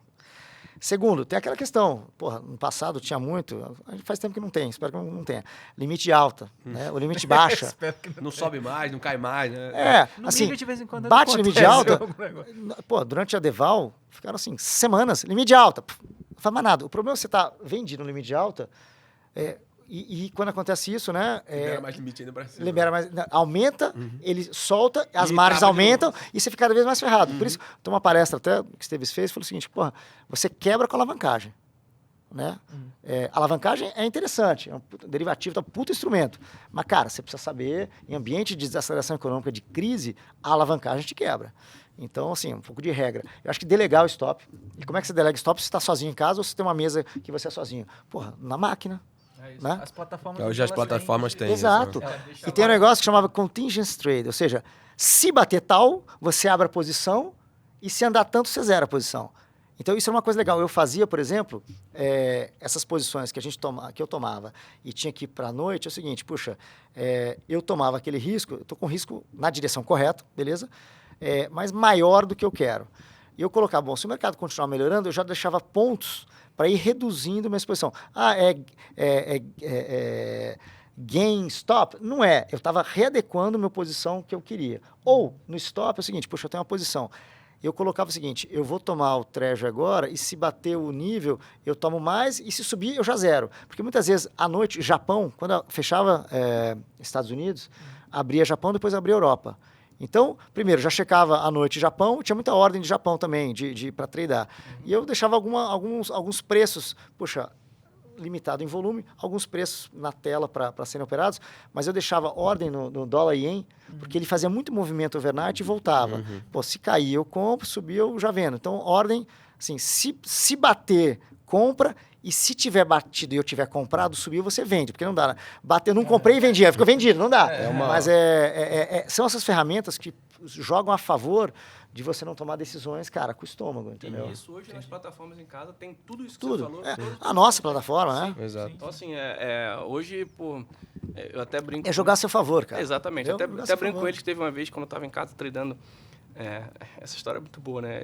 Segundo, tem aquela questão, no passado tinha muito, faz tempo que não tem, espero que não tenha. Limite de alta, né? O limite baixa. Não sobe mais, não cai mais, né? Assim, de vez em quando bate limite de alta. Durante a Deval, ficaram assim, semanas, limite de alta. Não faz mais nada. O problema é que você está vendido no limite de alta, e quando acontece isso, né? Libera mais limite ainda para cima. Libera mais, aumenta, ele solta, as margens aumentam e você fica cada vez mais ferrado. Por isso, tem uma palestra até que o Esteves fez, falou o seguinte, você quebra com a alavancagem. Né? A alavancagem é interessante, é um derivativo, tá um puto instrumento. Mas, cara, você precisa saber, em ambiente de desaceleração econômica, de crise, a alavancagem te quebra. Então, assim, um pouco de regra. Eu acho que delegar o stop. E como é que você delega stop? Se você está sozinho em casa ou se tem uma mesa que você é sozinho? Na máquina. Né? As plataformas hoje as plataformas têm. Exato. Isso, né? E tem um negócio que chamava contingency trade, ou seja, se bater tal, você abre a posição e se andar tanto, você zera a posição. Então isso é uma coisa legal. Eu fazia, por exemplo, essas posições que eu tomava e tinha que ir para a noite, é o seguinte, eu tomava aquele risco, eu estou com risco na direção correta, beleza? Mas maior do que eu quero. E eu colocava, se o mercado continuar melhorando, eu já deixava pontos para ir reduzindo minha exposição. Gain stop? Não é. Eu estava readequando a minha posição que eu queria. Ou, no stop, é o seguinte, eu tenho uma posição. Eu colocava o seguinte, eu vou tomar o treasury agora e se bater o nível, eu tomo mais e se subir, eu já zero. Porque muitas vezes, à noite, Japão, quando eu fechava Estados Unidos, abria Japão, depois abria Europa. Então, primeiro, já checava à noite Japão, tinha muita ordem de Japão também, para tradear. E eu deixava alguns preços, limitado em volume, alguns preços na tela para serem operados, mas eu deixava ordem no dólar e ien, porque ele fazia muito movimento overnight e voltava. Se cair, eu compro, subir, eu já vendo. Então, ordem, assim, se bater, compra, e se tiver batido e eu tiver comprado, subiu, você vende, porque não dá. Né? Bateu, não comprei e vendi, ficou vendido, não dá. Mas são essas ferramentas que jogam a favor de você não tomar decisões, cara, com o estômago, entendeu? E isso hoje nas plataformas em casa tem tudo isso que você falou. A nossa plataforma, né? Exato. Então, assim, hoje, eu até brinco... É jogar a seu favor, cara. Exatamente. Até brinco com eles que teve uma vez, quando eu estava em casa tradando, essa história é muito boa, né?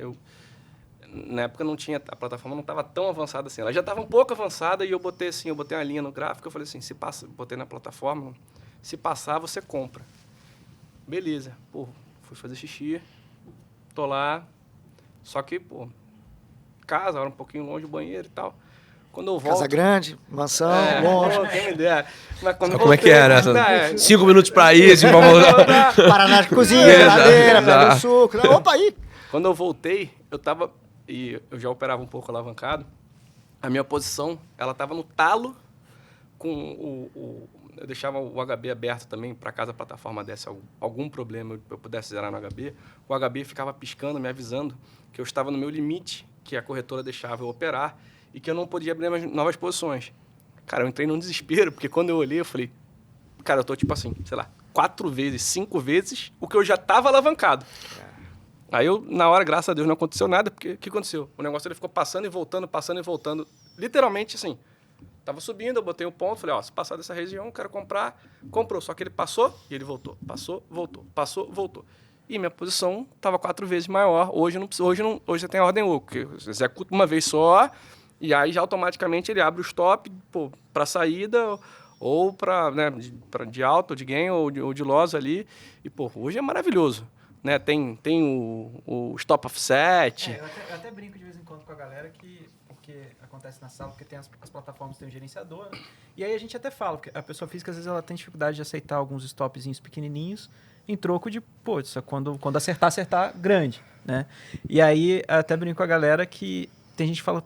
Na época a plataforma não estava tão avançada assim. Ela já estava um pouco avançada e eu botei uma linha no gráfico, eu falei assim, botei na plataforma, se passar, você compra. Beleza. Fui fazer xixi, tô lá, só que, casa, era um pouquinho longe do banheiro e tal. Quando eu volto... Casa grande, mansão, longe. Quem me dera. Mas quando como é que era? 5 minutos para isso, Paraná de cozinha, geladeira, pega o suco. Opa, aí! Quando eu voltei, eu já operava um pouco alavancado, a minha posição, ela estava no talo com eu deixava o HB aberto também, para caso a plataforma desse algum problema, eu pudesse zerar no HB. O HB ficava piscando, me avisando que eu estava no meu limite, que a corretora deixava eu operar e que eu não podia abrir novas posições. Cara, eu entrei num desespero, porque quando eu olhei, eu falei, cara, eu tô tipo assim, sei lá, 4 vezes, 5 vezes o que eu já estava alavancado. Aí na hora, graças a Deus, não aconteceu nada, porque o que aconteceu? O negócio ele ficou passando e voltando, literalmente assim. Tava subindo, eu botei um ponto, falei, se passar dessa região, quero comprar. Comprou, só que ele passou e ele voltou. Passou, voltou. Passou, voltou. E minha posição estava 4 vezes maior. Hoje você tem a ordem oco, que você executa uma vez só e aí já automaticamente ele abre o stop para saída ou para, né, de alta, ou de gain, ou de loss ali. E, hoje é maravilhoso. Né? Tem o stop offset. Eu até brinco de vez em quando com a galera porque acontece na sala, porque tem as plataformas tem o gerenciador, né? E aí a gente até fala, porque a pessoa física às vezes ela tem dificuldade de aceitar alguns stopzinhos pequenininhos em troco de, quando acertar grande, né? E aí até brinco com a galera que tem gente que fala,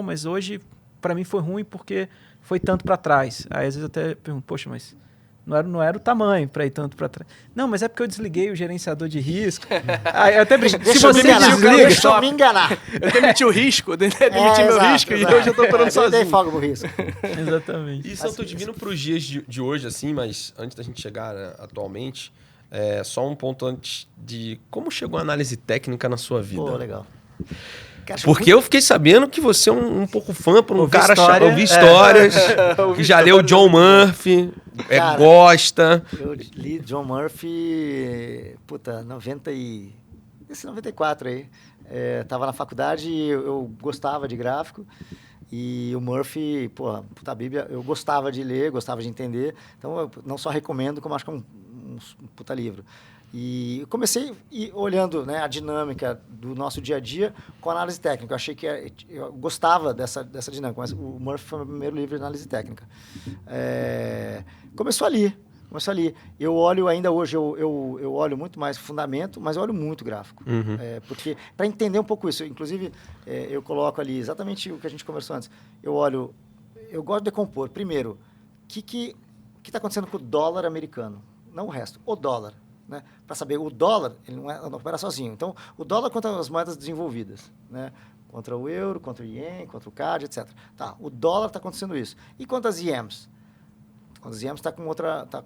mas hoje pra mim foi ruim porque foi tanto pra trás. Aí às vezes eu até pergunto, mas não era o tamanho para ir tanto para trás. Não, mas é porque eu desliguei o gerenciador de risco. Eu até brinco. Se você desliga... Deixa eu me enganar. Eu demiti o risco, eu demiti meu risco e hoje eu estou operando sozinho. Eu dei folga no risco. Exatamente. E Santo Divino para os dias de hoje, assim, mas antes da gente chegar, né, atualmente, só um ponto antes de como chegou a análise técnica na sua vida. Legal. Porque eu fiquei sabendo que você é um pouco fã por um cara chamado Ouvir Histórias, que já leu John Murphy, cara, gosta. Eu li John Murphy, 94 aí. Tava na faculdade, eu gostava de gráfico. E o Murphy, puta Bíblia, eu gostava de ler, gostava de entender. Então, eu não só recomendo, como acho que é um puta livro. E eu comecei olhando, né, a dinâmica do nosso dia a dia com análise técnica. Eu achei que eu gostava dessa dinâmica, mas o Murphy foi o meu primeiro livro de análise técnica. Começou ali. Eu olho ainda hoje, eu olho muito mais fundamento, mas eu olho muito gráfico. Uhum. Porque, para entender um pouco isso, inclusive, eu coloco ali exatamente o que a gente conversou antes. Eu gosto de decompor. Primeiro, o que está acontecendo com o dólar americano? Não o resto, o dólar. Né? Para saber, o dólar, ele não opera sozinho. Então, o dólar contra as moedas desenvolvidas, né? Contra o euro, contra o ien, contra o CAD, etc. Tá, o dólar está acontecendo isso. E quanto às IEMs? As IEMs está com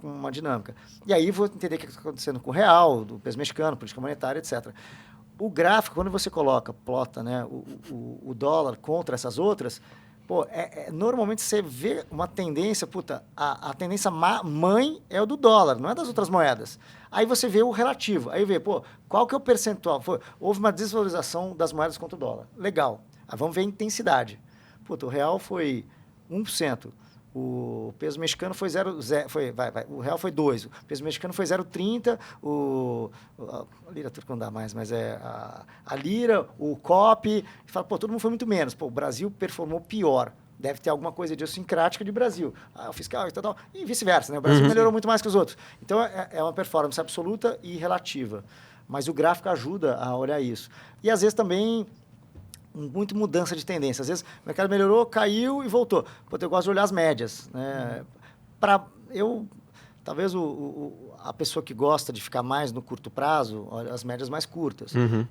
uma dinâmica. E aí vou entender o que está acontecendo com o real, do peso mexicano, política monetária, etc. O gráfico, quando você plota, né, o dólar contra essas outras, normalmente você vê uma tendência, a tendência mãe é o do dólar, não é das outras moedas. Aí você vê o relativo, aí vê, qual que é o percentual? Houve uma desvalorização das moedas contra o dólar. Legal. Aí vamos ver a intensidade. O real foi 1%. O peso mexicano foi 0,0. O real foi 2. O peso mexicano foi 0,30. A lira tudo que não dá mais, mas a lira, o COP. Fala, todo mundo foi muito menos. O Brasil performou pior. Deve ter alguma coisa idiosincrática de Brasil. O fiscal e tal. E vice-versa, né? O Brasil melhorou muito mais que os outros. Então, é uma performance absoluta e relativa. Mas o gráfico ajuda a olhar isso. E, às vezes, também muito mudança de tendência. Às vezes o mercado melhorou, caiu e voltou. Eu gosto de olhar as médias. Né? Talvez a pessoa que gosta de ficar mais no curto prazo, olha as médias mais curtas. Uhum.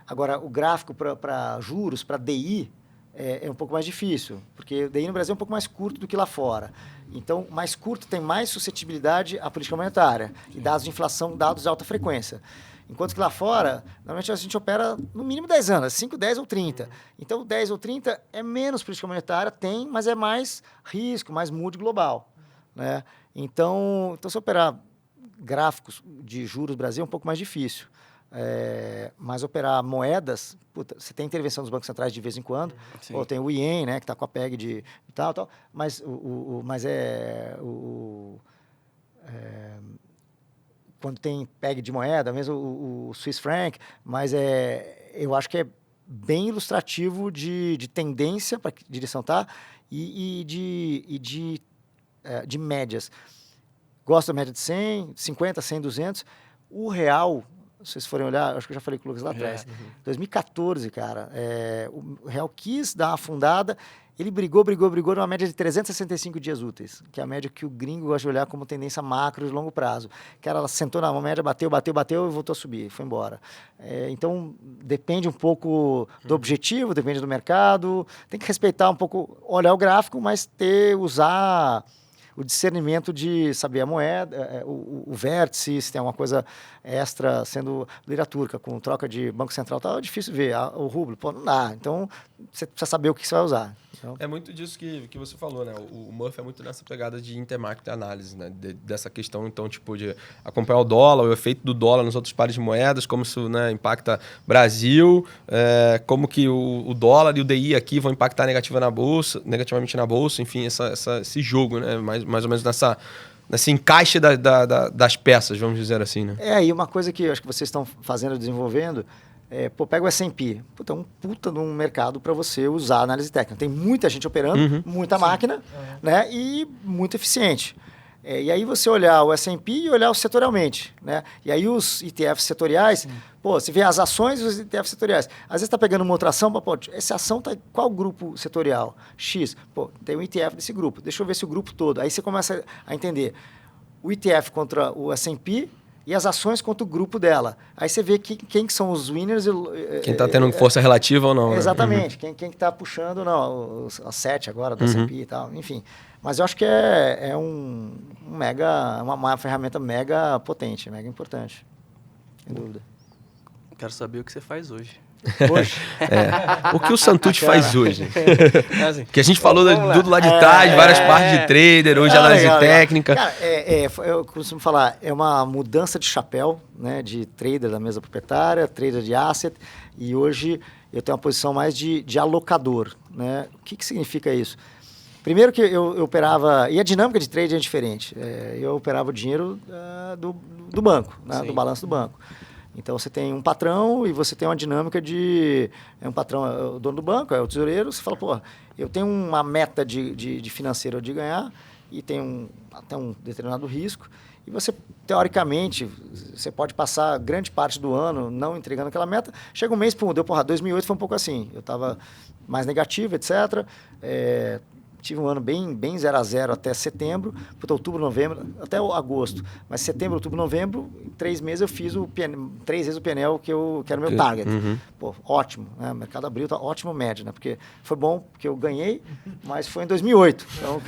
Agora, o gráfico para juros, para DI, é um pouco mais difícil, porque o DI no Brasil é um pouco mais curto do que lá fora. Então, mais curto tem mais suscetibilidade à política monetária e dados de inflação, dados de alta frequência. Enquanto que lá fora, normalmente a gente opera no mínimo 10 anos, 5, 10 ou 30. Então, 10 ou 30 é menos política monetária, mas é mais risco, mais mood global. Né? Então, se operar gráficos de juros no Brasil é um pouco mais difícil. Mas operar moedas, você tem intervenção dos bancos centrais de vez em quando, ou tem o ien, né, que está com a PEG de tal, mas quando tem PEG de moeda, mesmo o Swiss franc, mas eu acho que é bem ilustrativo de tendência para que direção tá e de médias. Gosto da média de 100, 50, 100, 200. O real, se vocês forem olhar, acho que eu já falei com o Lucas lá atrás. 2014, cara, o real quis dar uma afundada, ele brigou numa média de 365 dias úteis, que é a média que o gringo gosta de olhar como tendência macro de longo prazo. Que ela sentou na média, bateu e voltou a subir, foi embora. Então, depende um pouco do objetivo, depende do mercado, tem que respeitar um pouco, olhar o gráfico, mas usar o discernimento de saber a moeda, o vértice, se tem alguma coisa extra sendo lira turca, com troca de Banco Central, tá difícil ver. O rublo, pô, não dá. Então, você precisa saber o que você vai usar. Então... É muito disso que você falou, né? O Murphy é muito nessa pegada de intermarket análise, né? Dessa questão, então, tipo, de acompanhar o dólar, o efeito do dólar nos outros pares de moedas, como isso, né, impacta Brasil, como que o dólar e o DI aqui vão impactar negativamente na bolsa, enfim, esse jogo, né? Mais ou menos nesse encaixe das peças, vamos dizer assim, né? E uma coisa que eu acho que vocês estão fazendo, desenvolvendo, pega o S&P. É um puta de um mercado para você usar a análise técnica. Tem muita gente operando, muita máquina, né? E muito eficiente. E aí você olhar o S&P e olhar setorialmente, né? E aí os ETFs setoriais, você vê as ações e os ETFs setoriais. Às vezes está pegando uma outra ação, essa ação está em qual grupo setorial? X. Tem um ETF desse grupo. Deixa eu ver se o grupo todo. Aí você começa a entender o ETF contra o S&P e as ações contra o grupo dela. Aí você vê quem que são os winners. Quem está tendo força relativa ou não. Exatamente. Né? Quem está puxando, não, as 7 agora do S&P e tal, enfim. Mas eu acho que é uma ferramenta mega potente, mega importante. Sem dúvida. Quero saber o que você faz hoje. Hoje? O que o Santucci faz hoje? Que a gente falou do lado de trás, várias partes de trader, hoje análise técnica. Cara, eu costumo falar, é uma mudança de chapéu, né, de trader da mesa proprietária, trader de asset, e hoje eu tenho uma posição mais de alocador. Né? O que significa isso? Primeiro que eu operava, e a dinâmica de trade é diferente, eu operava o dinheiro do banco, né, do balanço do banco. Então, você tem um patrão e você tem uma dinâmica de... um patrão, é o dono do banco, é o tesoureiro. Você fala, eu tenho uma meta de financeiro de ganhar e tem até um determinado risco. E você, teoricamente, você pode passar grande parte do ano não entregando aquela meta. Chega um mês, 2008 foi um pouco assim. Eu estava mais negativo, etc., tive um ano bem 0 a 0 até setembro, outubro, novembro, até agosto. Mas setembro, outubro, novembro, em 3 meses eu fiz 3 vezes o PNL que era o meu target. Ótimo, né? O mercado abriu, tá ótimo médio, né? Porque foi bom, porque eu ganhei, mas foi em 2008. Então,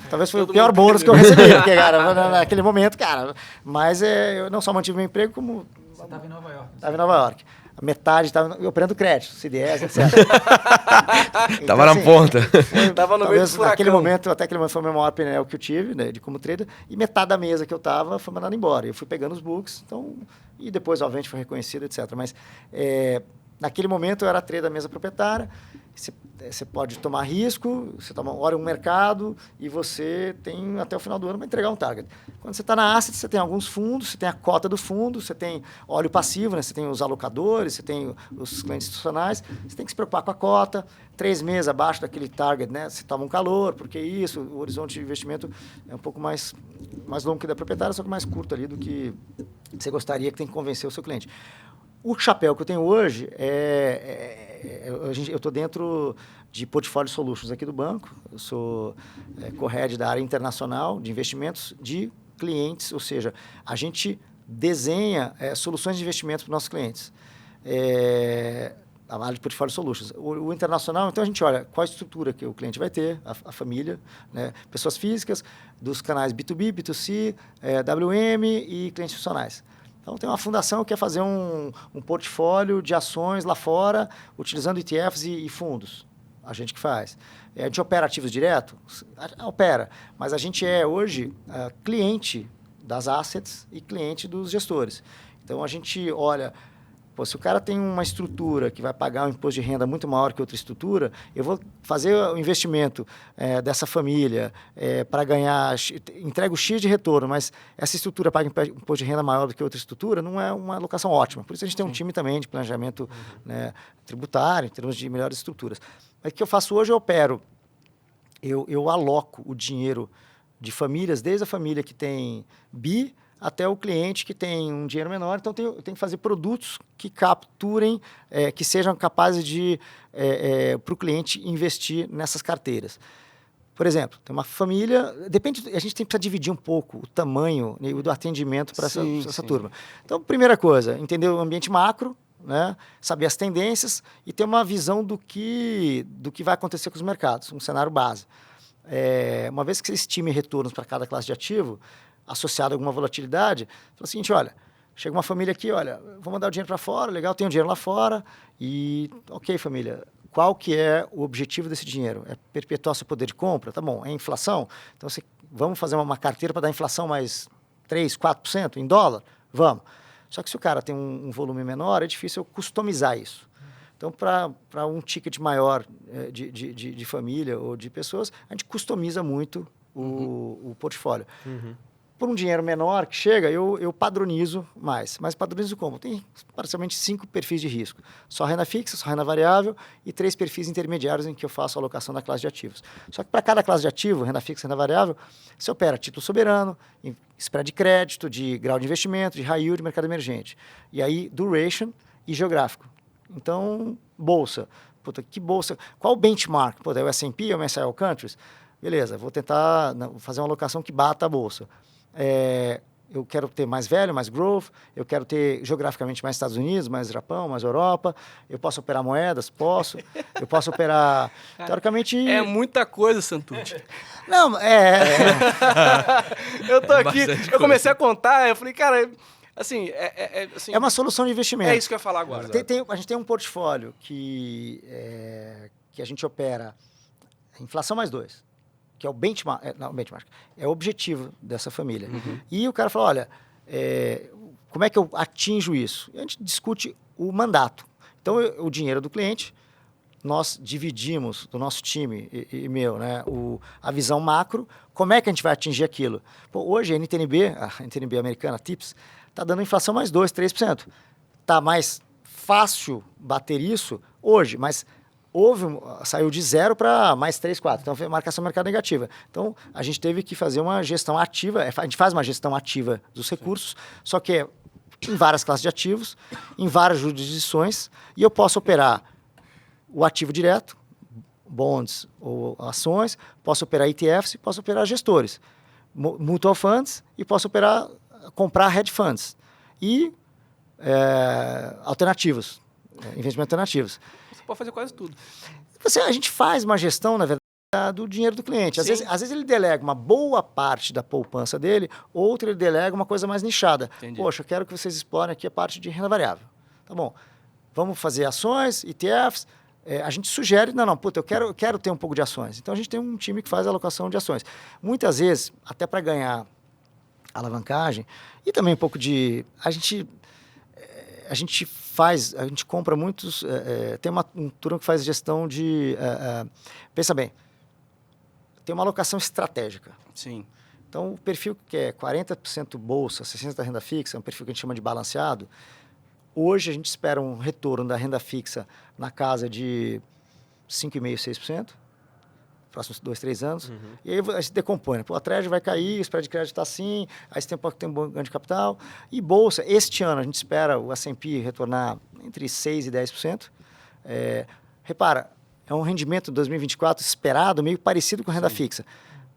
talvez foi o pior bônus que eu recebi, porque, cara, naquele momento, cara. Mas eu não só mantive meu emprego, como... Você estava em Nova York. Estava em Nova York. A metade estava operando crédito, CDS, etc. Tava na ponta. Tava no meio do furacão. Até aquele momento foi o meu maior PNL que eu tive, né, de como trader, e metade da mesa que eu estava foi mandada embora. Eu fui pegando os books, e depois, obviamente, foi reconhecido, etc. Mas, naquele momento, eu era trader da mesa proprietária. Você pode tomar risco, você olha um mercado e você tem até o final do ano para entregar um target. Quando você está na asset, você tem alguns fundos, você tem a cota do fundo, você tem óleo passivo, né? Você tem os alocadores, você tem os clientes institucionais, você tem que se preocupar com a cota. 3 meses abaixo daquele target, né? Você toma um calor, porque isso, o horizonte de investimento é um pouco mais longo que da proprietária, só que mais curto ali do que você gostaria, que tem que convencer o seu cliente. O chapéu que eu tenho hoje eu estou dentro de Portfolio Solutions aqui do banco. Eu sou co-head da área internacional de investimentos de clientes, ou seja, a gente desenha soluções de investimento para os nossos clientes. A área de Portfolio Solutions. O internacional, então a gente olha qual a estrutura que o cliente vai ter, a família, né? Pessoas físicas, dos canais B2B, B2C, WM e clientes institucionais. Então, tem uma fundação que quer fazer um portfólio de ações lá fora, utilizando ETFs e fundos. A gente que faz. A gente opera ativos direto? Opera. Mas a gente é, hoje, cliente das assets e cliente dos gestores. Então, a gente olha... se o cara tem uma estrutura que vai pagar um imposto de renda muito maior que outra estrutura, eu vou fazer o investimento dessa família para ganhar, entrego X de retorno, mas essa estrutura paga um imposto de renda maior do que outra estrutura, não é uma alocação ótima. Por isso a gente tem um time também de planejamento tributário, em termos de melhores estruturas. Mas o que eu faço hoje, eu opero, eu aloco o dinheiro de famílias, desde a família que tem BI até o cliente que tem um dinheiro menor. Então, tem que fazer produtos que capturem, que sejam capazes de, para o cliente investir nessas carteiras. Por exemplo, tem uma família, a gente precisa dividir um pouco o tamanho do atendimento para essa turma. Então, primeira coisa, entender o ambiente macro, né? Saber as tendências e ter uma visão do que vai acontecer com os mercados, um cenário base. Uma vez que você estime retornos para cada classe de ativo, associado a alguma volatilidade, fala o seguinte, olha, chega uma família aqui, olha, vou mandar o dinheiro para fora, legal, tenho dinheiro lá fora e, ok, família, qual que é o objetivo desse dinheiro? É perpetuar seu poder de compra? Tá bom, é inflação? Então, vamos fazer uma carteira para dar inflação mais 3%, 4% em dólar? Vamos. Só que se o cara tem um volume menor, é difícil eu customizar isso. Então, para um ticket maior de família ou de pessoas, a gente customiza muito o portfólio. Por um dinheiro menor que chega, eu padronizo mais. Mas padronizo como? Tem parcialmente 5 perfis de risco. Só renda fixa, só renda variável e 3 perfis intermediários em que eu faço a alocação da classe de ativos. Só que para cada classe de ativo, renda fixa, renda variável, você opera título soberano, spread de crédito, de grau de investimento, de high yield, mercado emergente. E aí, duration e geográfico. Então, bolsa. Puta, que bolsa? Qual o benchmark? Puta, é o S&P, é o MSCI All Countries? Beleza, vou tentar fazer uma alocação que bata a bolsa. Eu quero ter mais velho, mais growth, eu quero ter geograficamente mais Estados Unidos, mais Japão, mais Europa, eu posso operar moedas, eu posso operar, teoricamente... É muita coisa, Santucci. Não, Eu tô aqui, eu comecei a contar, eu falei, cara, assim... assim, é uma solução de investimento. É isso que eu ia falar agora. A gente tem um portfólio que a gente opera inflação mais 2. Que é o benchmark, é o objetivo dessa família. E o cara fala, olha, como é que eu atinjo isso? E a gente discute o mandato. Então, o dinheiro do cliente, nós dividimos, do nosso time e meu, né, a visão macro, como é que a gente vai atingir aquilo? Pô, hoje, a NTNB americana, TIPS, está dando inflação mais 2%, 3%. Está mais fácil bater isso hoje, mas... saiu de 0 para mais 3, 4. Então, foi marcação mercado negativa. Então, a gente teve que fazer uma gestão ativa. A gente faz uma gestão ativa dos recursos, só que em várias classes de ativos, em várias jurisdições, e eu posso operar o ativo direto, bonds ou ações, posso operar ETFs e posso operar gestores, mutual funds e posso comprar hedge funds e alternativos, investimentos alternativos. Pode fazer quase tudo. A gente faz uma gestão, na verdade, do dinheiro do cliente. Às vezes ele delega uma boa parte da poupança dele, outra ele delega uma coisa mais nichada. Entendi. Poxa, eu quero que vocês explorem aqui a parte de renda variável. Tá bom. Vamos fazer ações, ETFs. A gente sugere, eu quero ter um pouco de ações. Então, a gente tem um time que faz a alocação de ações. Muitas vezes, até para ganhar alavancagem, e também um pouco de... A gente compra muitos... tem uma turma que faz gestão de... pensa bem, tem uma alocação estratégica. Sim. Então, o perfil que é 40% bolsa, 60% renda fixa, é um perfil que a gente chama de balanceado. Hoje, a gente espera um retorno da renda fixa na casa de 5,5%, 6%, próximos 2, 3 anos. E aí a gente decompõe. A Treasury vai cair, o spread de crédito está assim, aí você tem um bom ganho de capital. E bolsa, este ano a gente espera o S&P retornar entre 6% e 10%. Repara, é um rendimento de 2024 esperado meio parecido com renda fixa.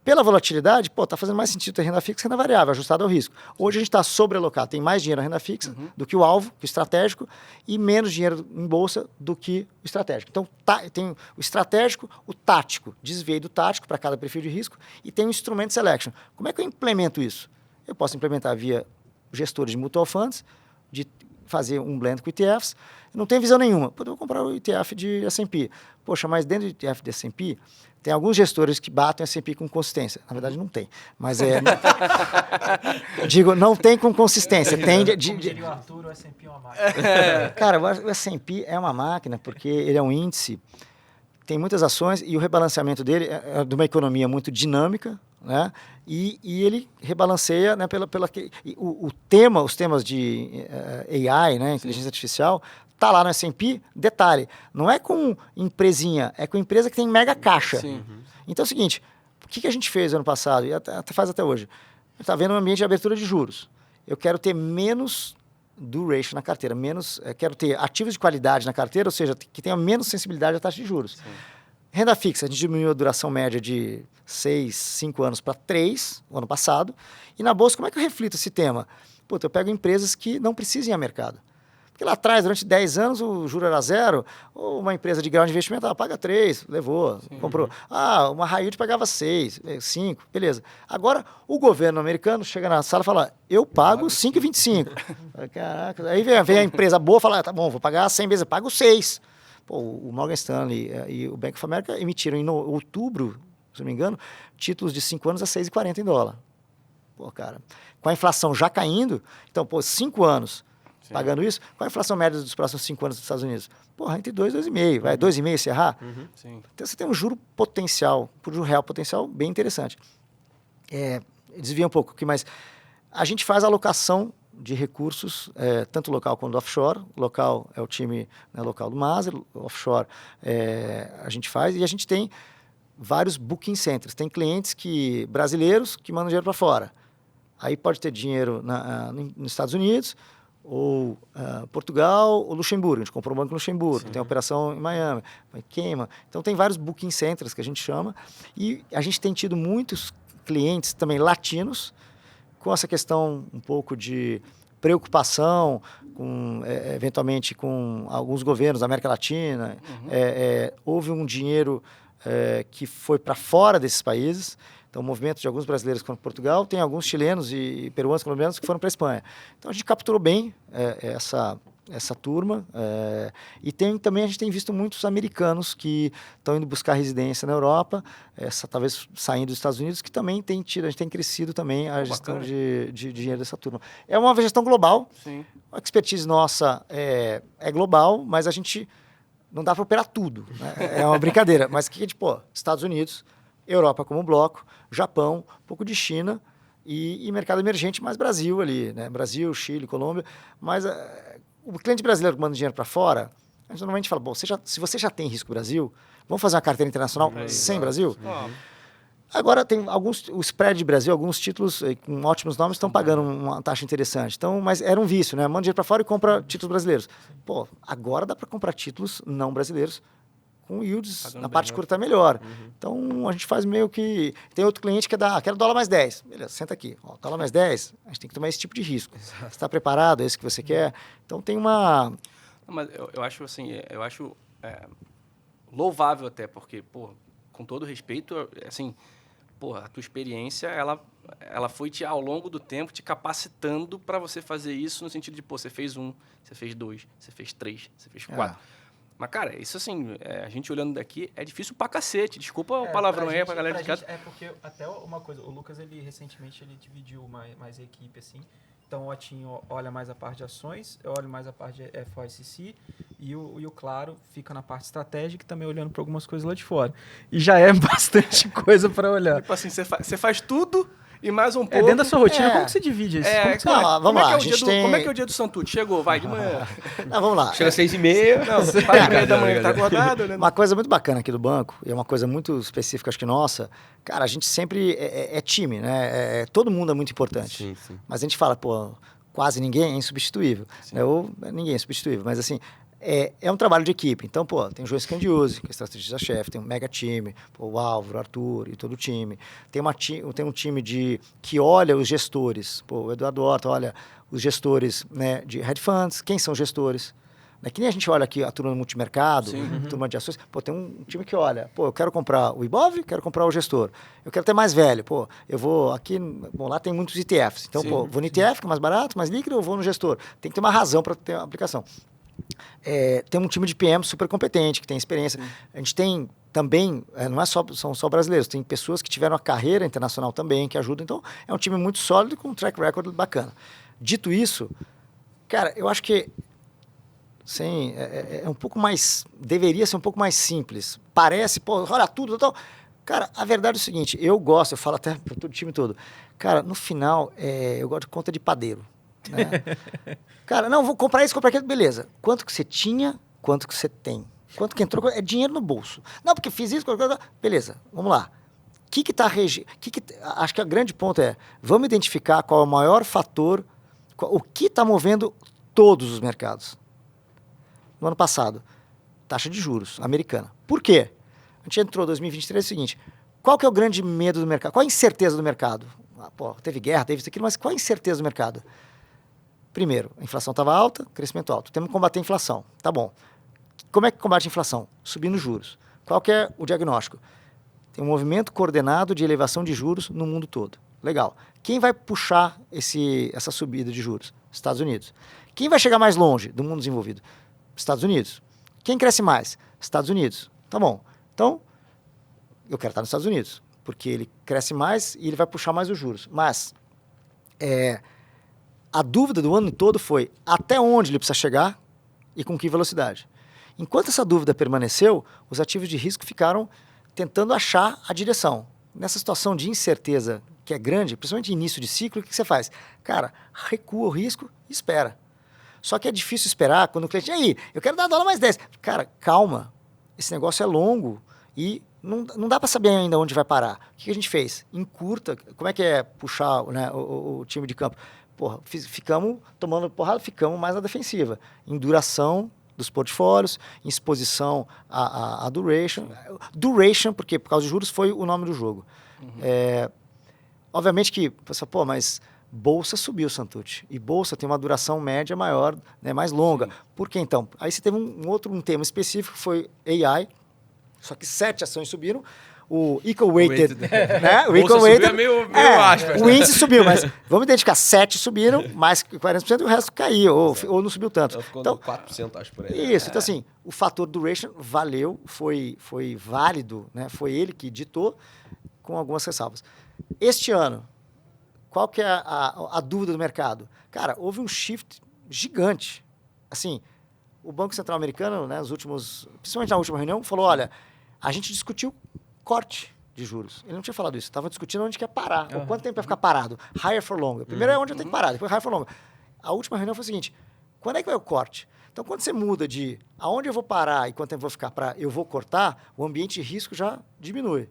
Pela volatilidade, está fazendo mais sentido ter renda fixa que renda variável, ajustado ao risco. Hoje a gente está sobrealocado, tem mais dinheiro na renda fixa do que o alvo, que o estratégico, e menos dinheiro em bolsa do que o estratégico. Então, tem o estratégico, o tático, desviei do tático para cada perfil de risco, e tem o instrumento selection. Como é que eu implemento isso? Eu posso implementar via gestores de mutual funds, de fazer um blend com ETFs, não tem visão nenhuma. Eu vou comprar o ETF de S&P. Poxa, mas dentro do ETF de S&P, tem alguns gestores que batem S&P com consistência. Na verdade, não tem. Mas digo, não tem com consistência. Tem Como diria o Arthur, o S&P é uma máquina. Cara, o S&P é uma máquina porque ele é um índice, tem muitas ações e o rebalanceamento dele é de uma economia muito dinâmica, né? E ele rebalanceia, né, os temas de AI, né, inteligência artificial, está lá no S&P, detalhe, não é com empresinha, é com empresa que tem mega caixa. Sim. Então é o seguinte, o que a gente fez ano passado, e faz até hoje? A gente está vendo um ambiente de abertura de juros. eu quero ter menos duration na carteira, quero ter ativos de qualidade na carteira, ou seja, que tenha menos sensibilidade à taxa de juros. Sim. Renda fixa, a gente diminuiu a duração média de 6, 5 anos para 3, no ano passado. E na Bolsa, como é que eu reflito esse tema? Puta, eu pego empresas que não precisam ir ao mercado. Porque lá atrás, durante 10 anos, o juro era 0, ou uma empresa de grau de investimento, ela paga 3, levou, comprou. Uma high yield pagava 6, 5, beleza. Agora, o governo americano chega na sala e fala, eu pago 5,25. Caraca, aí vem a empresa boa e fala, tá bom, vou pagar 100 vezes, eu pago 6. Pô, o Morgan Stanley e o Bank of America emitiram em outubro, se não me engano, títulos de 5 anos a 6,40 em dólar. Pô, cara, com a inflação já caindo, então, 5 anos pagando isso, qual a inflação média dos próximos 5 anos dos Estados Unidos? Porra, entre 2 e 2,5. Vai, 2,5 se errar? Então, você tem um juro real potencial bem interessante. Desvia um pouco, mas a gente faz alocação de recursos, tanto local quanto offshore. Local é o time local do Maser, offshore a gente faz, e a gente tem vários booking centers. Tem clientes brasileiros que mandam dinheiro para fora. Aí pode ter dinheiro nos Estados Unidos, ou Portugal, ou Luxemburgo. A gente comprou um banco em Luxemburgo, tem operação em Miami, em Cayman. Então, tem vários booking centers que a gente chama. E a gente tem tido muitos clientes também latinos, com essa questão um pouco de preocupação, eventualmente com alguns governos da América Latina. Houve um dinheiro que foi para fora desses países. Então, o movimento de alguns brasileiros contra Portugal, tem alguns chilenos e peruanos, colombianos que foram para a Espanha. Então, a gente capturou bem essa turma. E também a gente tem visto muitos americanos que estão indo buscar residência na Europa, talvez saindo dos Estados Unidos, que também a gente tem crescido também a gestão de dinheiro dessa turma. É uma gestão global. Sim. A expertise nossa é global, mas a gente não dá para operar tudo. Né? É uma brincadeira. Mas o que é Estados Unidos, Europa como bloco, Japão, um pouco de China e mercado emergente, mais Brasil ali, né? Brasil, Chile, Colômbia. Mas o cliente brasileiro que manda dinheiro para fora, a gente normalmente fala, bom, se você já tem risco Brasil, vamos fazer uma carteira internacional sem Brasil? Agora, tem o spread de Brasil, alguns títulos com ótimos nomes estão pagando uma taxa interessante. Então, mas era um vício, né? Manda dinheiro para fora e compra títulos brasileiros. Pô, agora dá para comprar títulos não brasileiros com yields pagando na parte curta melhor. Então, a gente faz meio que... Tem outro cliente que quero dólar mais 10. Beleza, senta aqui. Dólar mais 10, a gente tem que tomar esse tipo de risco. Você está preparado? É isso que você quer? Então, tem uma... Mas eu acho assim, louvável até, porque, com todo respeito, assim, a tua experiência, ela foi ao longo do tempo te capacitando para você fazer isso no sentido de, você fez 1, você fez 2, você fez 3, você fez 4. Mas, cara, isso assim, a gente olhando daqui, é difícil pra cacete. Desculpa o palavrão aí pra galera de casa. Porque até uma coisa, o Lucas, recentemente, dividiu mais a equipe, assim. Então, o Otinho olha mais a parte de ações, eu olho mais a parte de FOICC, e o Claro fica na parte estratégica, também olhando para algumas coisas lá de fora. E já é bastante coisa para olhar. Tipo assim, você faz tudo e mais um pouco. Dentro da sua rotina, como que você divide isso? Vamos lá. Como é que é o dia do Santucci? Chegou, vai de manhã. Vamos lá. Chega às 6h30. Não, 4h30 da manhã, tá acordado, né? Uma coisa muito bacana aqui do banco, e é uma coisa muito específica, acho que nossa, cara, a gente sempre é time, né? Todo mundo é muito importante. Sim. Mas a gente fala, quase ninguém é insubstituível. Né? Ou ninguém é substituível, mas assim... É um trabalho de equipe. Então, tem o João Scandiuzzi, que é estrategista-chefe, tem um mega time, o Álvaro, o Arthur e todo o time. Tem um time que olha os gestores. O Eduardo Horta olha os gestores, né, de hedge funds. Quem são os gestores? Que nem a gente olha aqui a turma do multimercado, turma de ações. Tem um time que olha, eu quero comprar o IBOV, quero comprar o gestor. Eu quero ter mais velho. Eu vou aqui, lá tem muitos ETFs. Então, vou no ETF, que é mais barato, mais líquido, eu vou no gestor. Tem que ter uma razão para ter uma aplicação. Tem um time de PM super competente, que tem experiência. A gente tem também, não são só brasileiros, tem pessoas que tiveram a carreira internacional também, que ajudam. Então, é um time muito sólido, com um track record bacana. Dito isso, cara, eu acho que é um pouco mais... Deveria ser um pouco mais simples. Parece, olha tudo, tal. Cara, a verdade é o seguinte, eu falo até para o time todo. Cara, no final, eu gosto de conta de padeiro. Né? Cara, não, vou comprar isso, comprar aquilo, beleza. Quanto que você tinha, quanto que você tem? Quanto que entrou, é dinheiro no bolso. Não, porque fiz isso, beleza, vamos lá. Acho que o grande ponto vamos identificar qual é o maior fator O que está movendo todos os mercados? No ano passado, taxa de juros americana. Por quê? A gente entrou em 2023 é o seguinte, qual que é o grande medo do mercado? Qual a incerteza do mercado? Teve guerra, teve isso aqui, mas qual a incerteza do mercado? Primeiro, a inflação estava alta, crescimento alto. Temos que combater a inflação. Tá bom. Como é que combate a inflação? Subindo juros. Qual que é o diagnóstico? Tem um movimento coordenado de elevação de juros no mundo todo. Legal. Quem vai puxar essa subida de juros? Estados Unidos. Quem vai chegar mais longe do mundo desenvolvido? Estados Unidos. Quem cresce mais? Estados Unidos. Tá bom. Então, eu quero estar nos Estados Unidos, porque ele cresce mais e ele vai puxar mais os juros. Mas a dúvida do ano todo foi até onde ele precisa chegar e com que velocidade. Enquanto essa dúvida permaneceu, os ativos de risco ficaram tentando achar a direção. Nessa situação de incerteza que é grande, principalmente início de ciclo, o que você faz? Cara, recua o risco e espera. Só que é difícil esperar quando o cliente... E aí, eu quero dar dólar mais 10. Cara, calma. Esse negócio é longo e não dá para saber ainda onde vai parar. O que a gente fez? Encurta. Como é que é puxar, né, o time de campo? Porra, ficamos tomando porrada, ficamos mais na defensiva. Em duração dos portfólios, em exposição à duration. Duration, porque por causa de juros foi o nome do jogo. Obviamente que, você fala, mas bolsa subiu, Santucci. E bolsa tem uma duração média maior, né, mais longa. Sim. Por que então? Aí você teve um tema específico, que foi AI, só que 7 ações subiram. O Equal Weighted, né? O Equal Weighted é meio aspas. O índice subiu, mas vamos identificar, 7 subiram, mais que 40%, e o resto caiu, ou não subiu tanto. Então, 4%, acho, por aí. Isso, então assim, o fator duration valeu, foi válido, né? Foi ele que ditou, com algumas ressalvas. Este ano, qual que é a dúvida do mercado? Cara, houve um shift gigante. Assim, o Banco Central americano, né, principalmente na última reunião, falou, olha, a gente discutiu corte de juros. Ele não tinha falado isso. Estava discutindo onde quer parar. Ou quanto tempo vai ficar parado. Higher for longer. Primeiro é onde eu tenho que parar, depois higher for longer. A última reunião foi o seguinte, quando é que vai o corte? Então, quando você muda de aonde eu vou parar e quanto tempo eu vou ficar para eu vou cortar, o ambiente de risco já diminui.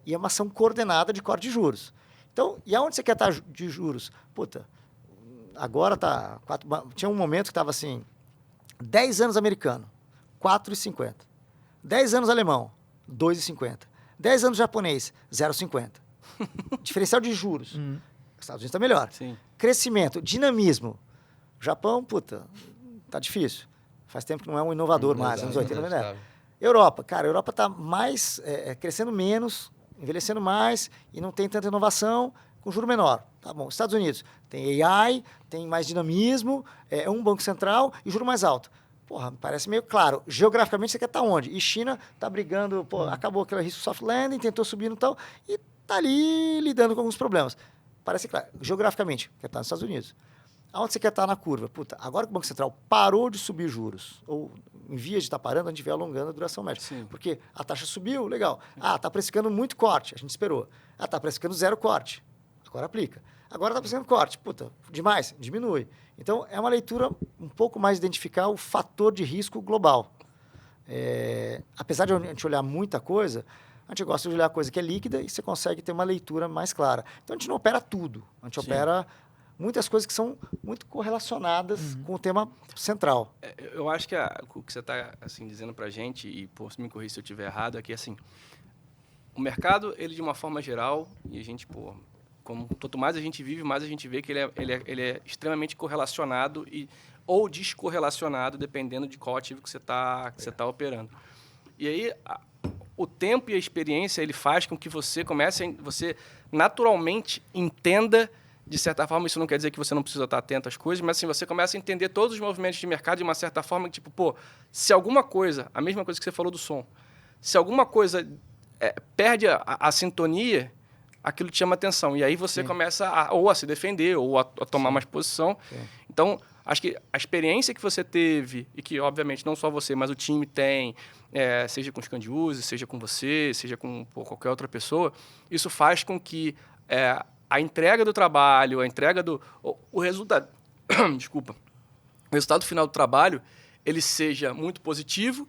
E é uma ação coordenada de corte de juros. Então, e aonde você quer estar de juros? Puta, agora tá... Tinha um momento que estava assim, 10 anos americano, 4,50. 10 anos alemão, 2,50. 10 anos japonês, 0,50. Diferencial de juros. Estados Unidos está melhor. Sim. Crescimento, dinamismo. Japão, puta, tá difícil. Faz tempo que não é um inovador mais, anos 80, não é? Europa, cara, a Europa está mais crescendo menos, envelhecendo mais e não tem tanta inovação com juro menor. Tá bom. Estados Unidos tem AI, tem mais dinamismo, um banco central e juro mais alto. Porra, parece meio claro. Geograficamente você quer estar onde? E China está brigando, acabou aquele risco soft landing, tentou subir no tal e está ali lidando com alguns problemas. Parece claro. Geograficamente, quer estar nos Estados Unidos. Aonde você quer estar na curva? Puta, agora que o Banco Central parou de subir juros, ou em vias de estar parando, a gente vai alongando a duração média. Sim. Porque a taxa subiu, legal. Está precificando muito corte, a gente esperou. Está precificando 0 corte, agora aplica. Agora está precificando corte, puta, demais, diminui. Então, é uma leitura um pouco mais de identificar o fator de risco global. Apesar de a gente olhar muita coisa, a gente gosta de olhar coisa que é líquida e você consegue ter uma leitura mais clara. Então, a gente não opera tudo, a gente opera muitas coisas que são muito correlacionadas com o tema central. Eu acho que o que você está assim, dizendo para a gente, e se me corrija se eu estiver errado, é que assim, o mercado, ele de uma forma geral, e a gente, quanto mais a gente vive, mais a gente vê que ele é extremamente correlacionado ou descorrelacionado, dependendo de qual ativo que você está operando. E aí, o tempo e a experiência, ele faz com que você você naturalmente entenda. De certa forma, isso não quer dizer que você não precisa estar atento às coisas, mas assim, você começa a entender todos os movimentos de mercado de uma certa forma, tipo, se alguma coisa, a mesma coisa que você falou do som, se alguma coisa perde a sintonia, aquilo te chama atenção. E aí você começa a se defender ou a tomar mais posição. Sim. Então, acho que a experiência que você teve, e que, obviamente, não só você, mas o time tem, seja com os Candiuse, seja com você, seja com qualquer outra pessoa, isso faz com que a entrega do trabalho, o resultado, desculpa, o resultado final do trabalho, ele seja muito positivo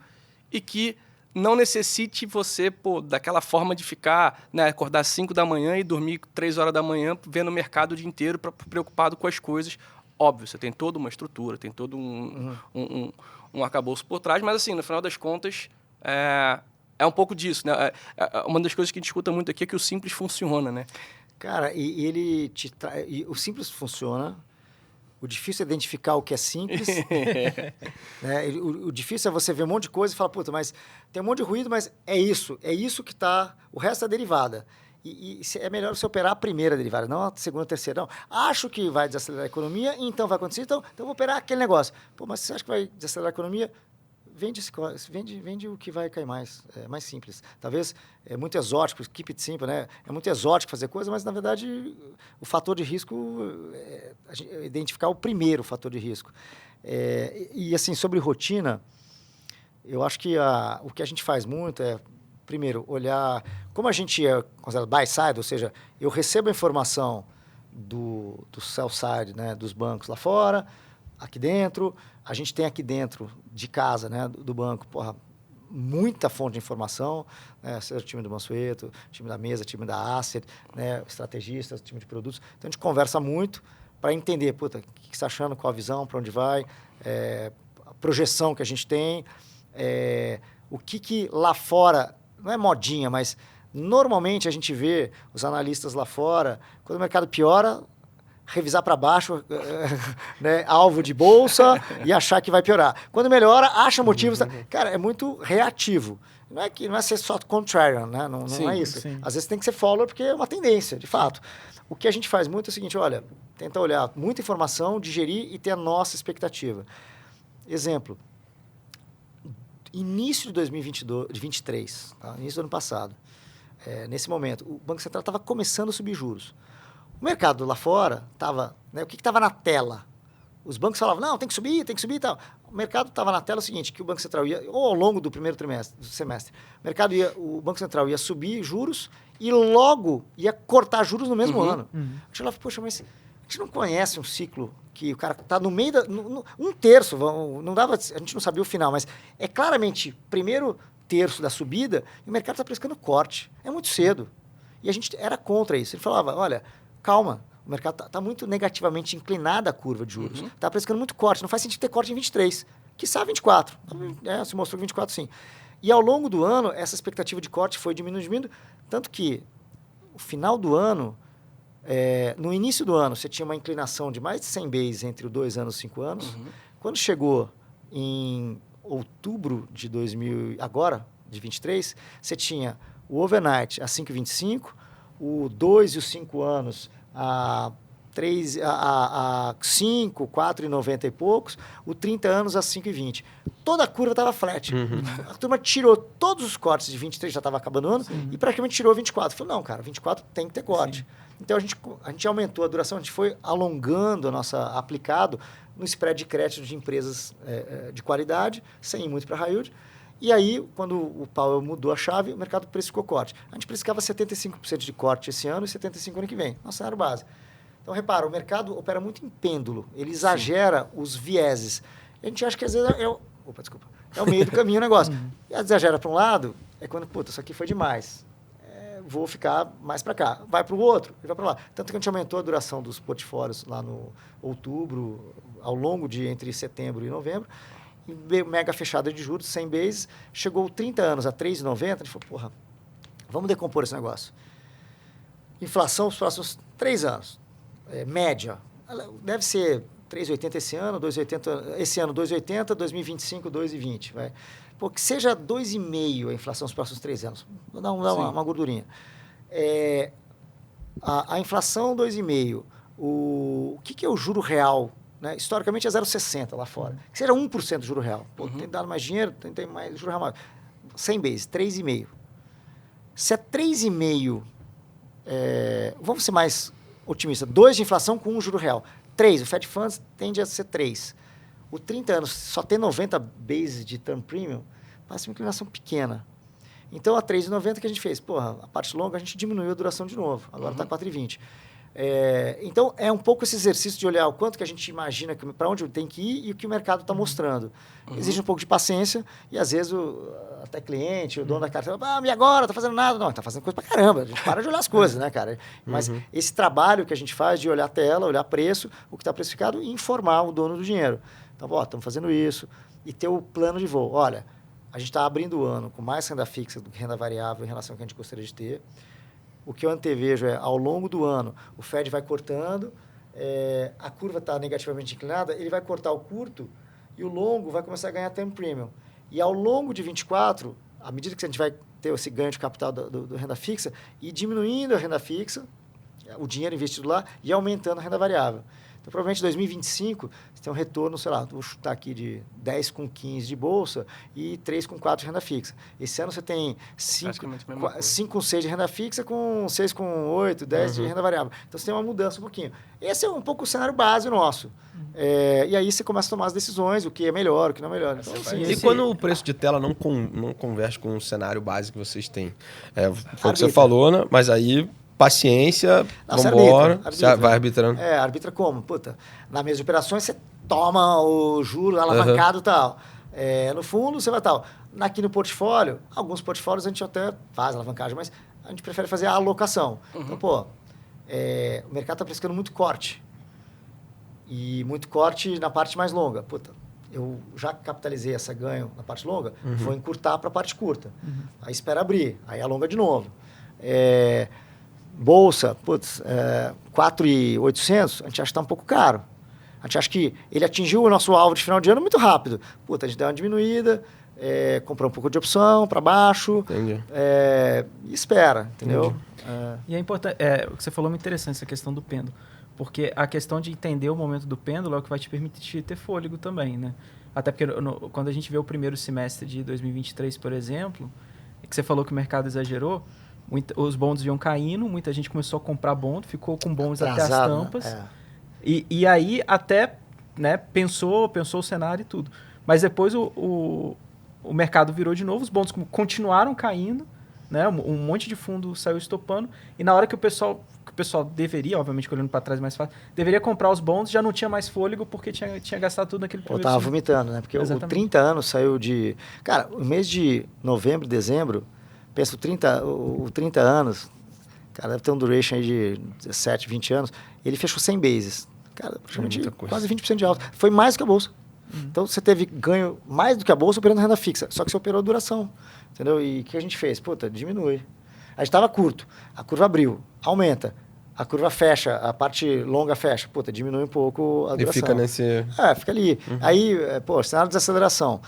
e que não necessite você, daquela forma de ficar, né, acordar às 5 da manhã e dormir 3 horas da manhã, vendo o mercado o dia inteiro, preocupado com as coisas. Óbvio, você tem toda uma estrutura, tem todo um arcabouço por trás, mas assim, no final das contas, é um pouco disso, né? Uma das coisas que a gente escuta muito aqui é que o simples funciona, né? Cara, e ele o simples funciona. O difícil é identificar o que é simples. Né? O difícil é você ver um monte de coisa e falar, puta, mas tem um monte de ruído, mas é isso que tá. O resto é derivada. E é melhor você operar a primeira derivada, não a segunda, a terceira. Não, acho que vai desacelerar a economia, então vai acontecer, então vou operar aquele negócio. Pô, mas você acha que vai desacelerar a economia? Vende o que vai cair mais. É mais simples. Talvez é muito exótico, keep it simple, né? É muito exótico fazer coisa, mas, na verdade, o fator de risco é identificar o primeiro fator de risco. E, assim, sobre rotina, eu acho que o que a gente faz muito é, primeiro, olhar... Como a gente é considerado buy side, ou seja, eu recebo a informação do sell side, né, dos bancos lá fora, aqui dentro, a gente tem aqui dentro de casa, né, do banco, muita fonte de informação, né, seja o time do Mansueto, time da mesa, time da Asset, né, estrategistas, time de produtos. Então, a gente conversa muito para entender, o que você está achando, qual a visão, para onde vai, a projeção que a gente tem, o que lá fora, não é modinha, mas normalmente a gente vê os analistas lá fora, quando o mercado piora, revisar para baixo, né, alvo de bolsa e achar que vai piorar. Quando melhora, acha motivos. Cara, é muito reativo. Não é ser só contrarian, né? Não é isso. Sim. Às vezes tem que ser follower porque é uma tendência, de fato. O que a gente faz muito é o seguinte, olha, tenta olhar muita informação, digerir e ter a nossa expectativa. Exemplo, início de 2023, tá? Início do ano passado, nesse momento, o Banco Central estava começando a subir juros. O mercado lá fora estava... Né, o que estava na tela? Os bancos falavam, não, tem que subir e tal. O mercado estava na tela o seguinte, que o Banco Central ia... Ou ao longo do primeiro semestre, o Banco Central ia subir juros e logo ia cortar juros no mesmo ano. A gente falava, poxa, mas a gente não conhece um ciclo que o cara está no meio um terço, não dava, a gente não sabia o final, mas é claramente primeiro terço da subida e o mercado está prescando corte. É muito cedo. E a gente era contra isso. Ele falava, olha... Calma, o mercado está muito negativamente inclinado a curva de juros. Está precificando muito corte, não faz sentido ter corte em 23, quiçá 24. Se mostrou 24 sim. E ao longo do ano, essa expectativa de corte foi diminuindo, tanto que no final do ano, no início do ano, você tinha uma inclinação de mais de 100 bases entre os 2 anos e 5 anos. Quando chegou em outubro de 23, você tinha o overnight a 5,25, o 2 e os 5 anos a 5, 4,90 e poucos, o 30 anos a 5,20. Toda a curva estava flat. A turma tirou todos os cortes de 23, já estava acabando o ano, e praticamente tirou 24. Falou, não, cara, 24 tem que ter corte. Sim. Então, a gente aumentou a duração, a gente foi alongando aplicado no spread de crédito de empresas de qualidade, sem ir muito para high yield. E aí, quando o Powell mudou a chave, o mercado precificou corte. A gente precificava 75% de corte esse ano e 75% ano que vem, nosso cenário base. Então, repara, o mercado opera muito em pêndulo, ele exagera os vieses. A gente acha que às vezes é o meio do caminho o negócio. E exagera para um lado, é quando, isso aqui foi demais. Vou ficar mais para cá. Vai para o outro, e vai para lá. Tanto que a gente aumentou a duração dos portfólios lá no outubro, ao longo de entre setembro e novembro, mega fechada de juros, 100 bases, chegou 30 anos a 3,90, a gente falou, vamos decompor esse negócio. Inflação nos próximos 3 anos, média, deve ser 3,80 esse ano, 2,80, 2025, 2,20, vai. Que seja 2,5 a inflação nos próximos 3 anos, vou dar uma gordurinha. A inflação 2,5, o que é o juro real? Né? Historicamente é 0,60 lá fora. Que seja 1% de juro real. Tem dado mais dinheiro, tem mais juro real maior. 100 bases, 3,5. Se é 3,5, vamos ser mais otimistas, 2 de inflação com 1 juro real. 3, o Fed Funds tende a ser 3. O 30 anos só tem 90 bases de term premium, passa uma inclinação pequena. Então, a 3,90 que a gente fez, a parte longa a gente diminuiu a duração de novo. Agora está 4,20. Então, é um pouco esse exercício de olhar o quanto que a gente imagina, para onde tem que ir e o que o mercado está mostrando. Existe um pouco de paciência e, às vezes, até cliente, o dono da carteira, e agora? Não tá fazendo nada. Não, tá fazendo coisa pra caramba. A gente para de olhar as coisas, né, cara? Mas esse trabalho que a gente faz de olhar a tela, olhar preço, o que está precificado e informar o dono do dinheiro. Então, estamos fazendo isso. E ter o plano de voo. Olha, a gente está abrindo o ano com mais renda fixa do que renda variável em relação ao que a gente gostaria de ter. O que eu antevejo ao longo do ano, o Fed vai cortando, a curva está negativamente inclinada, ele vai cortar o curto e o longo vai começar a ganhar term premium. E ao longo de 24, à medida que a gente vai ter esse ganho de capital do renda fixa, e diminuindo a renda fixa, o dinheiro investido lá, e aumentando a renda variável. Então, provavelmente em 2025, você tem um retorno, sei lá, vou chutar aqui de 10 com 15 de bolsa e 3 com 4 de renda fixa. Esse ano você tem 5 com 6 de renda fixa, com 6 com 8, 10 de renda variável. Então, você tem uma mudança um pouquinho. Esse é um pouco o cenário base nosso. E aí você começa a tomar as decisões, o que é melhor, o que não é melhor. Então, assim, e quando o preço de tela não converge com o cenário base que vocês têm? Foi o que você falou, né? Mas aí... Paciência, vambora, vai arbitrando. Arbitra como? Puta, na mesa de operações você toma o juro alavancado e tal. No fundo você vai tal. Aqui no portfólio, alguns portfólios a gente até faz alavancagem, mas a gente prefere fazer a alocação. Então, o mercado está precificando muito corte. E muito corte na parte mais longa. Puta, eu já capitalizei essa ganho na parte longa, vou encurtar para a parte curta. Aí espera abrir, aí alonga de novo. Bolsa, 4.800, a gente acha que está um pouco caro. A gente acha que ele atingiu o nosso alvo de final de ano muito rápido. A gente deu uma diminuída, comprou um pouco de opção para baixo. Entendi. E espera, entendeu? E é importante, o que você falou é muito interessante, essa questão do pêndulo. Porque a questão de entender o momento do pêndulo é o que vai te permitir ter fôlego também, né? Até porque quando a gente vê o primeiro semestre de 2023, por exemplo, que você falou que o mercado exagerou, os bonds iam caindo, muita gente começou a comprar bond, ficou com bonds até as tampas. Né? E aí até pensou o cenário e tudo. Mas depois o mercado virou de novo, os bonds continuaram caindo, né? Um monte de fundo saiu estopando, e na hora que o pessoal deveria, obviamente olhando para trás mais fácil, deveria comprar os bonds, já não tinha mais fôlego porque tinha gastado tudo naquele primeiro semestre. Estava vomitando, né? Porque o 30 anos saiu de... Cara, o mês de novembro, dezembro, penso, 30 anos, cara, deve ter um duration aí de 17, 20 anos, ele fechou 100 bases. Cara, praticamente quase 20% de alta. Foi mais do que a Bolsa. Então, você teve ganho mais do que a Bolsa operando renda fixa, só que você operou a duração, entendeu? E o que a gente fez? Diminui. A gente estava curto, a curva abriu, aumenta. A curva fecha, a parte longa fecha. Diminui um pouco a duração. E fica nesse... fica ali. Aí, cenário de desaceleração.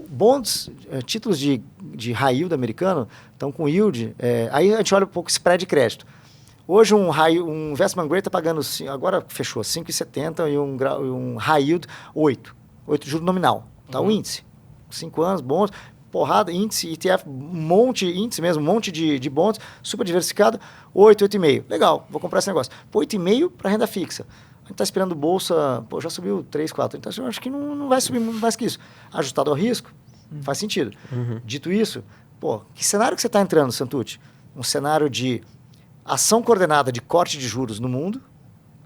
Bonds, títulos de high yield americano estão com yield... aí a gente olha um pouco spread de crédito. Hoje um investment grade está pagando... Agora fechou 5,70 e um high yield 8. 8 de juro nominal. Tá o índice. 5 anos, bons... Porrada, índice, ETF, índice mesmo, um monte de bonds, super diversificado, 8, 8,5. Legal, vou comprar esse negócio. 8,5 para renda fixa. A gente está esperando bolsa, já subiu 3, 4. Então, eu acho que não vai subir muito mais que isso. Ajustado ao risco, faz sentido. Dito isso, que cenário que você está entrando, Santucci? Um cenário de ação coordenada de corte de juros no mundo.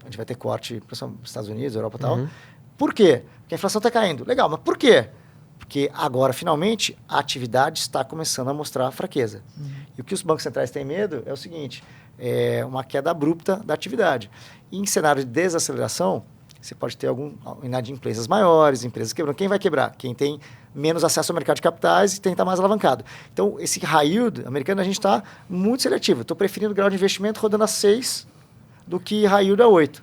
A gente vai ter corte nos Estados Unidos, Europa e tal. Por quê? Porque a inflação está caindo. Legal, mas por quê? Porque agora, finalmente, a atividade está começando a mostrar fraqueza. E o que os bancos centrais têm medo é o seguinte, uma queda abrupta da atividade. E em cenário de desaceleração, você pode ter inadimplências maiores, empresas quebrando. Quem vai quebrar? Quem tem menos acesso ao mercado de capitais e tem que estar mais alavancado. Então, esse high yield americano, a gente está muito seletivo. Estou preferindo grau de investimento rodando a 6 do que high yield a 8.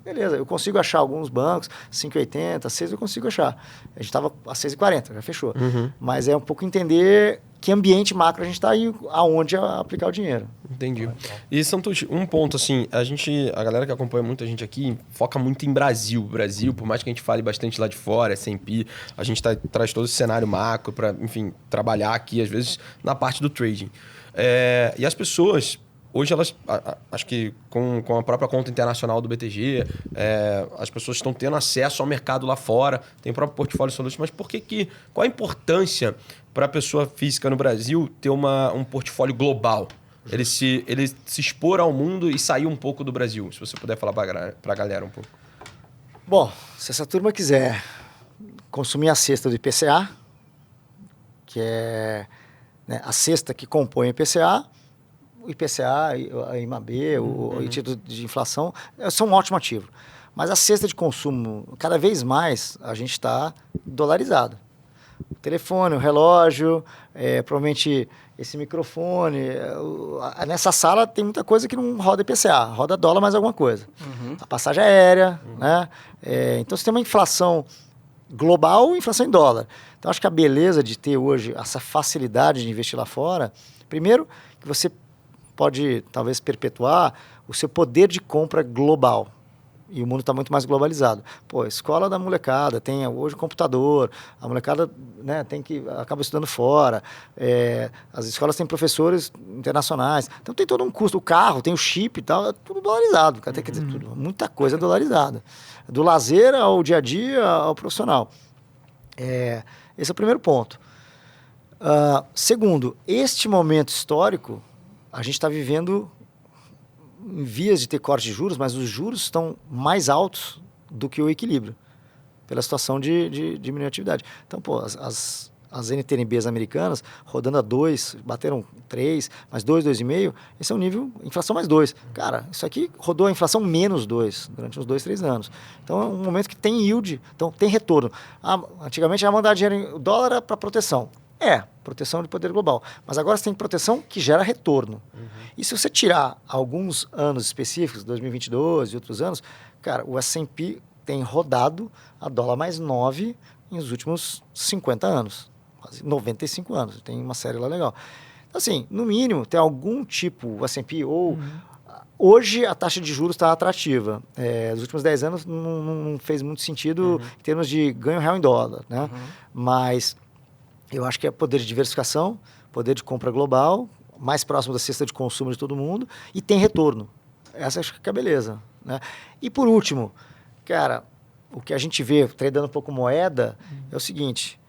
Beleza, eu consigo achar alguns bancos, 5,80, 6 eu consigo achar. A gente estava a 6,40, já fechou. Mas é um pouco entender que ambiente macro a gente está e aonde aplicar o dinheiro. Entendi. E, Santucci, um ponto, assim, a galera que acompanha muita gente aqui foca muito em Brasil. Brasil, por mais que a gente fale bastante lá de fora, S&P, a gente traz todo esse cenário macro para, enfim, trabalhar aqui, às vezes, na parte do trading. E as pessoas... Hoje, elas, acho que com a própria conta internacional do BTG, as pessoas estão tendo acesso ao mercado lá fora, tem o próprio portfólio Solutions, mas qual a importância para a pessoa física no Brasil ter um portfólio global? ele se expor ao mundo e sair um pouco do Brasil? Se você puder falar para a galera um pouco. Bom, se essa turma quiser consumir a cesta do IPCA, que é, né, a cesta que compõe o IPCA, a IMAB, o título de inflação, são um ótimo ativo. Mas a cesta de consumo, cada vez mais, a gente está dolarizado. O telefone, o relógio, provavelmente esse microfone. Nessa sala tem muita coisa que não roda IPCA, roda dólar mais alguma coisa. A passagem aérea, né? Então, você tem uma inflação global e inflação em dólar. Então, acho que a beleza de ter hoje essa facilidade de investir lá fora, primeiro, que você pode, talvez, perpetuar o seu poder de compra global. E o mundo está muito mais globalizado. Pô, a escola da molecada tem hoje computador, a molecada, né, acaba estudando fora, as escolas têm professores internacionais, então tem todo um custo. O carro tem o chip e tal, é tudo dolarizado. Quer dizer, muita coisa é dolarizada. Do lazer ao dia a dia, ao profissional. Esse é o primeiro ponto. Segundo, este momento histórico, a gente está vivendo em vias de ter corte de juros, mas os juros estão mais altos do que o equilíbrio, pela situação de diminuir a atividade. Então, pô, as NTNBs americanas rodando a 2, bateram 3, mais 2, 2,5, esse é um nível, inflação mais 2. Cara, isso aqui rodou a inflação menos 2 durante uns 2, 3 anos. Então, é um momento que tem yield, então tem retorno. Antigamente, ia mandar dinheiro em dólar para proteção. Proteção de poder global. Mas agora você tem proteção que gera retorno. E se você tirar alguns anos específicos, 2022 e outros anos, cara, o S&P tem rodado a dólar mais 9 nos últimos 50 anos. Quase 95 anos. Tem uma série lá legal. Então, assim, no mínimo, tem algum tipo, o S&P ou... Hoje, a taxa de juros está atrativa. Nos últimos 10 anos, não fez muito sentido em termos de ganho real em dólar, né? Mas... eu acho que é poder de diversificação, poder de compra global, mais próximo da cesta de consumo de todo mundo, e tem retorno. Essa acho que é a beleza, né? E por último, cara, o que a gente vê, tradando um pouco moeda, é o seguinte,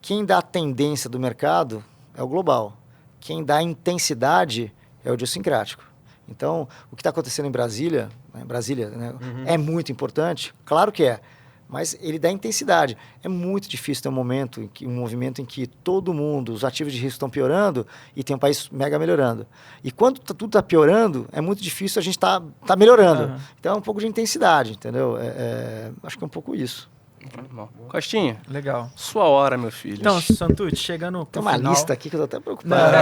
quem dá a tendência do mercado é o global. Quem dá a intensidade é o idiosincrático. Então, o que está acontecendo em Brasília, né, é muito importante, claro que é. Mas ele dá intensidade. É muito difícil ter um movimento em que todo mundo, os ativos de risco estão piorando e tem um país mega melhorando. E quando tudo está piorando, é muito difícil a gente tá melhorando. Então é um pouco de intensidade, entendeu? Acho que é um pouco isso. Costinha, legal. Sua hora, meu filho. Então, Santucci, chegando pro final... Tem uma lista aqui que eu tô até preocupado.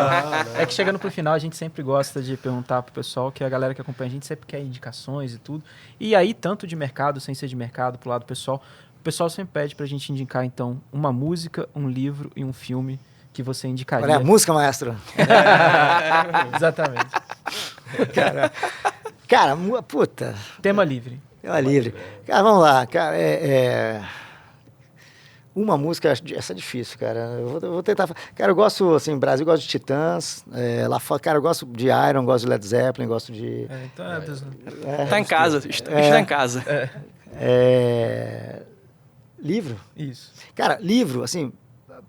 É que chegando pro final, a gente sempre gosta de perguntar pro pessoal, que a galera que acompanha a gente sempre quer indicações e tudo. E aí, tanto de mercado, sem ser de mercado, pro lado pessoal, o pessoal sempre pede pra gente indicar, então, uma música, um livro e um filme que você indicaria. Olha a música, maestro. Exatamente. Cara, puta. Tema livre. Tema livre. Cara, vamos lá. Cara, uma música, essa é difícil, cara. Eu vou tentar... Cara, eu gosto, assim, no Brasil, eu gosto de Titãs. Lá fora, cara, eu gosto de Iron, gosto de Led Zeppelin, gosto de... Tá em casa, está em casa. Livro? Isso. Cara, livro, assim,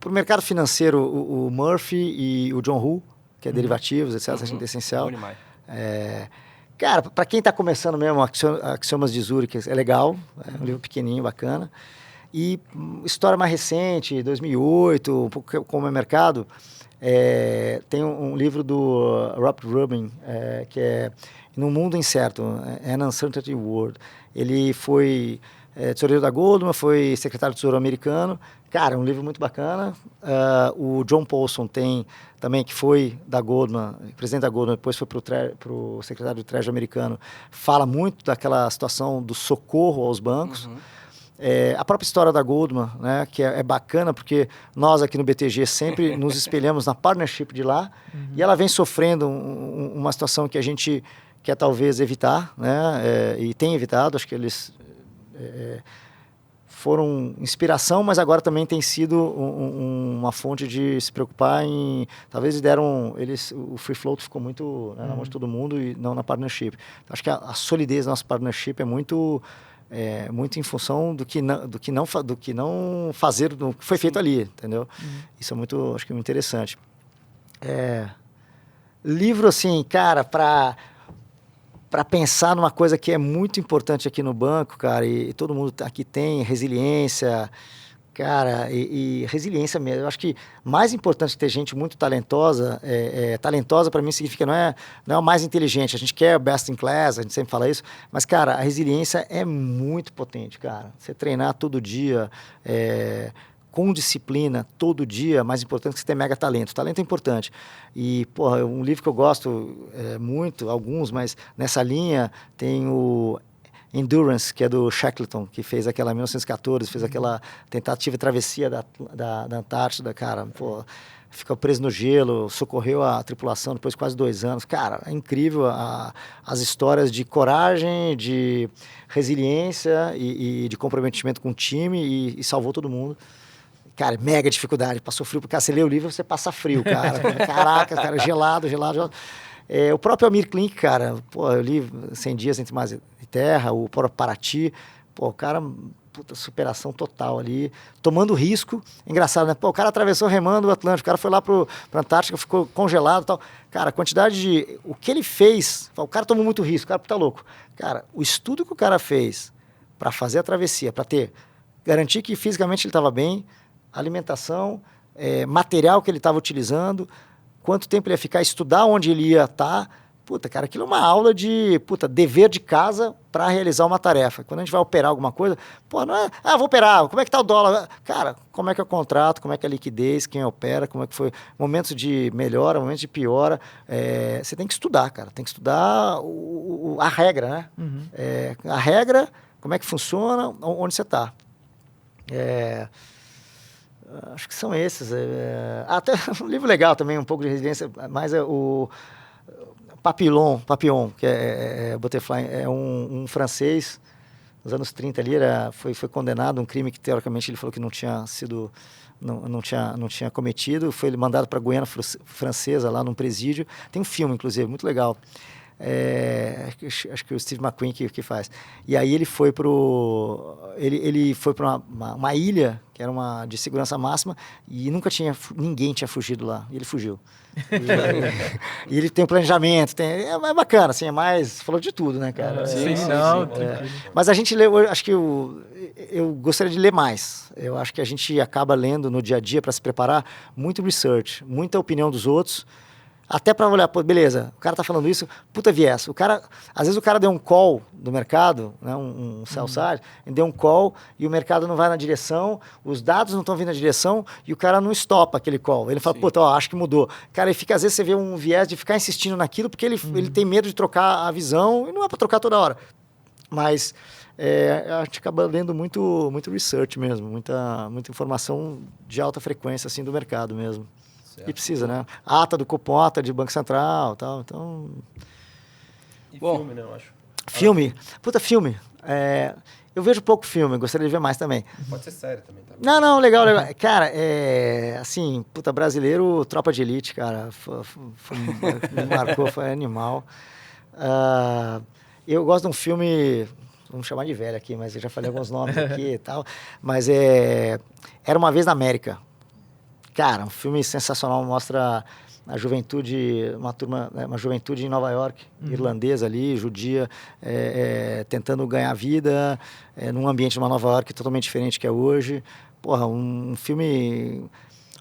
pro mercado financeiro, o Murphy e o John Hu, que é derivativos, etc., acho que é essencial. Bom demais. Cara, para quem está começando mesmo, Axiomas de Zurich é legal, é um livro pequenininho, bacana. E história mais recente, 2008, um pouco como é mercado, tem um livro do Robert Rubin, que é No Mundo Incerto, An Uncertainty World. Ele foi tesoureiro da Goldman, foi secretário do Tesouro americano. Cara, um livro muito bacana. O John Paulson tem também, que foi da Goldman, presidente da Goldman, depois foi para o secretário do Treasury americano, fala muito daquela situação do socorro aos bancos. A própria história da Goldman, né, que é bacana, porque nós aqui no BTG sempre nos espelhamos na partnership de lá, e ela vem sofrendo uma situação que a gente quer talvez evitar, né, e tem evitado. Acho que eles foram inspiração, mas agora também tem sido uma fonte de se preocupar em... Talvez o free float ficou muito na mão de todo mundo e não na partnership. Então, acho que a solidez da nossa partnership é muito em função do que não fazer, do que foi feito ali, entendeu? Isso é muito, acho que muito interessante. livro, assim, cara, para pensar numa coisa que é muito importante aqui no banco, cara, e todo mundo aqui tem resiliência, cara, e resiliência mesmo. Eu acho que mais importante que ter gente muito talentosa, talentosa para mim significa não é o mais inteligente, a gente quer best in class, a gente sempre fala isso, mas, cara, a resiliência é muito potente, cara. Você treinar todo dia, com disciplina, todo dia, mais importante que você ter mega talento. Talento é importante. E, porra, um livro que eu gosto muito, alguns, mas nessa linha tem o Endurance, que é do Shackleton, que fez aquela em 1914, fez aquela tentativa de travessia da Antártida, cara, pô, ficou preso no gelo, socorreu a tripulação depois de quase 2 anos. Cara, é incrível as histórias de coragem, de resiliência e de comprometimento com o time e salvou todo mundo. Cara, mega dificuldade, passou frio, porque você lê o livro, você passa frio, cara. Caraca, cara, gelado. O próprio Amir Klink, cara, pô, eu li 100 Dias Entre Mar e Terra, o Paraty, pô, o cara, puta, superação total ali, tomando risco, engraçado, né? Pô, o cara atravessou remando o Atlântico, o cara foi lá pra Antártica, ficou congelado e tal. Cara, a quantidade de... O que ele fez, o cara tomou muito risco, o cara tá louco. Cara, o estudo que o cara fez para fazer a travessia, para garantir que fisicamente ele estava bem, alimentação, material que ele estava utilizando, quanto tempo ele ia ficar, estudar onde ele ia estar. Puta, cara, aquilo é uma aula de dever de casa para realizar uma tarefa. Quando a gente vai operar alguma coisa, pô, não é, vou operar, como é que tá o dólar? Cara, como é que é o contrato, como é que é a liquidez, quem opera, como é que foi, momentos de melhora, momentos de piora. Você tem que estudar, cara, tem que estudar a regra, né? Uhum. A regra, como é que funciona, onde você está. Acho que são esses. Até um livro legal também, um pouco de resiliência, mas é o Papillon, que é Butterfly, é um francês, nos anos 30 ali, foi condenado, um crime que teoricamente ele falou que não tinha sido, não tinha cometido, foi mandado para a Guiana Francesa, lá num presídio. Tem um filme, inclusive, muito legal. Acho que o Steve McQueen que faz. E aí ele foi para uma ilha que era uma de segurança máxima e ninguém tinha fugido lá. E ele fugiu. E ele tem um planejamento, é bacana, assim, falou de tudo, né, cara? Sim. Mas a gente leu, acho que eu gostaria de ler mais. Eu acho que a gente acaba lendo no dia a dia para se preparar muito research, muita opinião dos outros. Até para olhar, pô, beleza, o cara tá falando isso, puta viés. Às vezes o cara deu um call do mercado, né, um sell-side, deu um call e o mercado não vai na direção, os dados não estão vindo na direção e o cara não stopa aquele call. Ele fala, puta, acho que mudou. Cara, às vezes você vê um viés de ficar insistindo naquilo porque ele tem medo de trocar a visão e não é para trocar toda hora. Mas a gente acaba lendo muito research mesmo, muita informação de alta frequência assim, do mercado mesmo. Certo. E precisa, né? Ata do Copom, ata de Banco Central, tal, então... E filme, né, eu acho. Filme? Puta, filme. Eu vejo pouco filme, gostaria de ver mais também. Pode ser sério também, tá? Não, legal. Cara, assim, puta, brasileiro, Tropa de Elite, cara, me marcou, foi animal. Eu gosto de um filme, vamos chamar de velho aqui, mas eu já falei alguns nomes aqui e tal, mas Era Uma Vez na América. Cara, um filme sensacional, mostra a juventude, uma juventude em Nova York, irlandesa ali, judia, tentando ganhar vida num ambiente de uma Nova York totalmente diferente que é hoje. Porra, um filme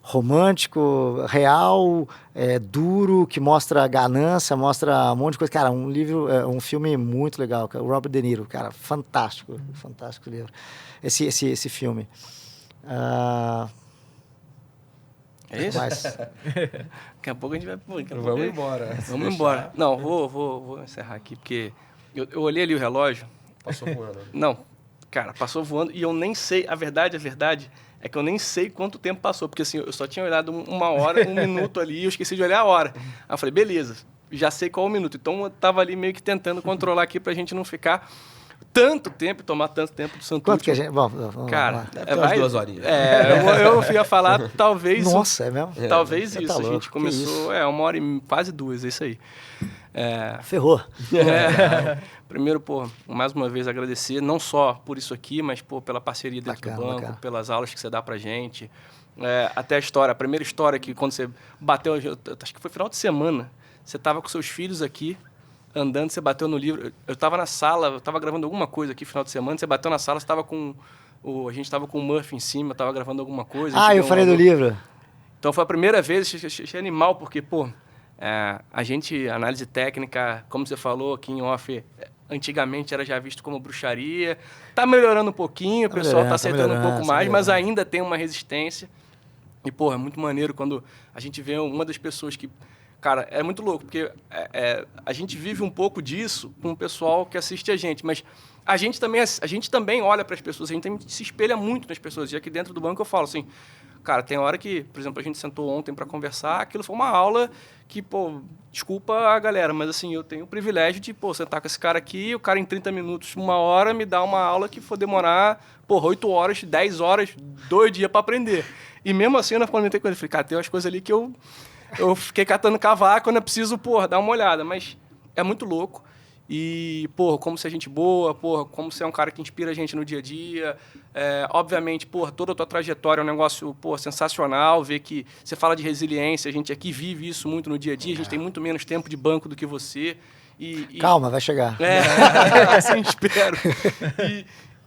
romântico, real, duro, que mostra ganância, mostra um monte de coisa. Cara, um filme muito legal, o Robert De Niro, cara, fantástico livro. Esse filme. É isso? Daqui a pouco a gente vai... Vamos embora. Vamos embora. Não, vou encerrar aqui, porque eu olhei ali o relógio... Passou voando. Não, cara, passou voando e eu nem sei... A verdade é que eu nem sei quanto tempo passou, porque assim, eu só tinha olhado 1 hora, 1 minuto ali, e eu esqueci de olhar a hora. Aí eu falei, beleza, já sei qual é o minuto. Então eu tava ali meio que tentando controlar aqui pra gente não ficar... tanto tempo, tomar tanto tempo do Santucci. Quanto que a gente... Bom, cara, umas 2 horinhas. Eu ia falar, talvez... Nossa, é mesmo? Talvez isso. Tá louco, a gente começou... 1 hora e quase 2, é isso aí. Ferrou. Primeiro, mais uma vez agradecer, não só por isso aqui, mas pela parceria dentro do banco, pelas aulas que você dá pra gente. Até a primeira história que quando você bateu... Acho que foi final de semana. você estava com seus filhos aqui, andando, você bateu no livro. Eu estava na sala, eu estava gravando alguma coisa aqui no final de semana, você bateu na sala, você estava com... A gente estava com o Murphy em cima, estava gravando alguma coisa. Eu falei do livro. Então foi a primeira vez, achei animal, porque, a gente, análise técnica, como você falou aqui em off, antigamente era já visto como bruxaria. Tá melhorando um pouquinho, o pessoal tá aceitando um pouco mais, mas ainda tem uma resistência. E, é muito maneiro quando a gente vê uma das pessoas que... Cara, é muito louco, porque a gente vive um pouco disso com o pessoal que assiste a gente, mas a gente também olha para as pessoas, a gente se espelha muito nas pessoas. E aqui dentro do banco eu falo assim, cara, tem hora que, por exemplo, a gente sentou ontem para conversar, aquilo foi uma aula que, desculpa a galera, mas assim, eu tenho o privilégio de, sentar com esse cara aqui, o cara em 30 minutos, 1 hora, me dá uma aula que for demorar, 8 horas, 10 horas, 2 dias para aprender. E mesmo assim, eu não comentei com ele, falei, cara, tem umas coisas ali que eu fiquei catando cavaco, quando eu preciso, dar uma olhada, mas é muito louco. E, como você é gente boa, como você é um cara que inspira a gente no dia a dia. Obviamente, toda a tua trajetória é um negócio, sensacional. Ver que você fala de resiliência, a gente aqui vive isso muito no dia a dia. A gente tem muito menos tempo de banco do que você. Calma, vai chegar. Assim espero.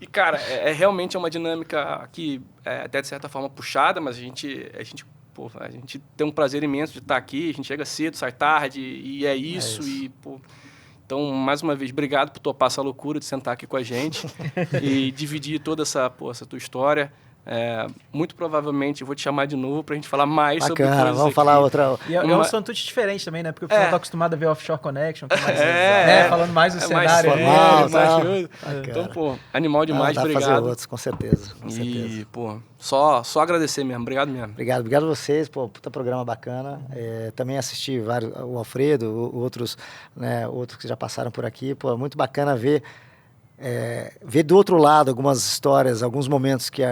E, cara, realmente é uma dinâmica que até de certa forma puxada, mas a gente tem um prazer imenso de estar aqui. A gente chega cedo, sai tarde, e é isso. Então, mais uma vez, obrigado por topar essa loucura de sentar aqui com a gente e dividir toda essa tua história. Muito provavelmente eu vou te chamar de novo pra gente falar mais sobre coisas vamos aqui. falar outra. E é um Santucci diferente também, né? Porque o pessoal tá acostumado a ver Offshore Connection, que é mais, falando mais do cenário. Então, animal demais, dá obrigado. Fazer outros, com certeza. E, só agradecer mesmo. Obrigado mesmo. Obrigado a vocês, puta programa bacana. Também assisti vários, o Alfredo, outros que já passaram por aqui. Muito bacana ver do outro lado algumas histórias, alguns momentos que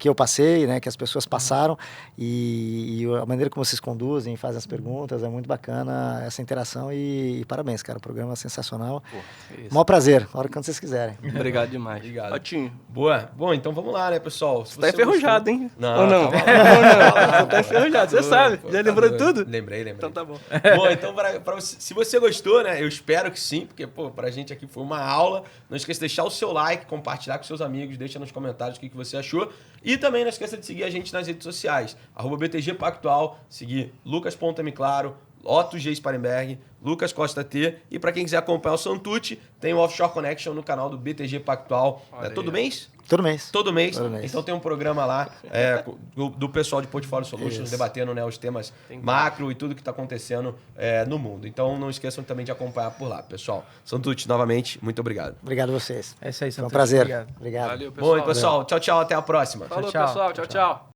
eu passei, né, que as pessoas passaram, e a maneira como vocês conduzem, fazem as perguntas, é muito bacana essa interação, e parabéns, cara, o programa é sensacional. Maior prazer, a hora que vocês quiserem. Obrigado demais. Obrigado. Ótimo. Boa. Bom, então vamos lá, né, pessoal? Você tá enferrujado, hein? Não, ou não? Não, tá enferrujado, você sabe. Já lembrou de tudo? Lembrei. Então tá bom. Bom, então, se você gostou, né, eu espero que sim, porque, pra gente aqui foi uma aula. Não esqueça de deixar o seu like, compartilhar com seus amigos, deixa nos comentários o que você achou. E também não esqueça de seguir a gente nas redes sociais, @BTG Pactual, seguir Lucas.mclaro, Otto G. Sparenberg, Lucas Costa T. E para quem quiser acompanhar o Santucci, tem o Offshore Connection no canal do BTG Pactual. Todo mês? Todo mês. Todo mês. Então tem um programa lá do pessoal de Portfolio Solutions debatendo, né, os temas macro e tudo que está acontecendo no mundo. Então não esqueçam também de acompanhar por lá, pessoal. Santucci, novamente, muito obrigado. Obrigado a vocês. É isso aí, Santucci. Foi um prazer. Obrigado. Valeu, pessoal. Bom, pessoal, tchau, até a próxima. Falou, pessoal. Tchau.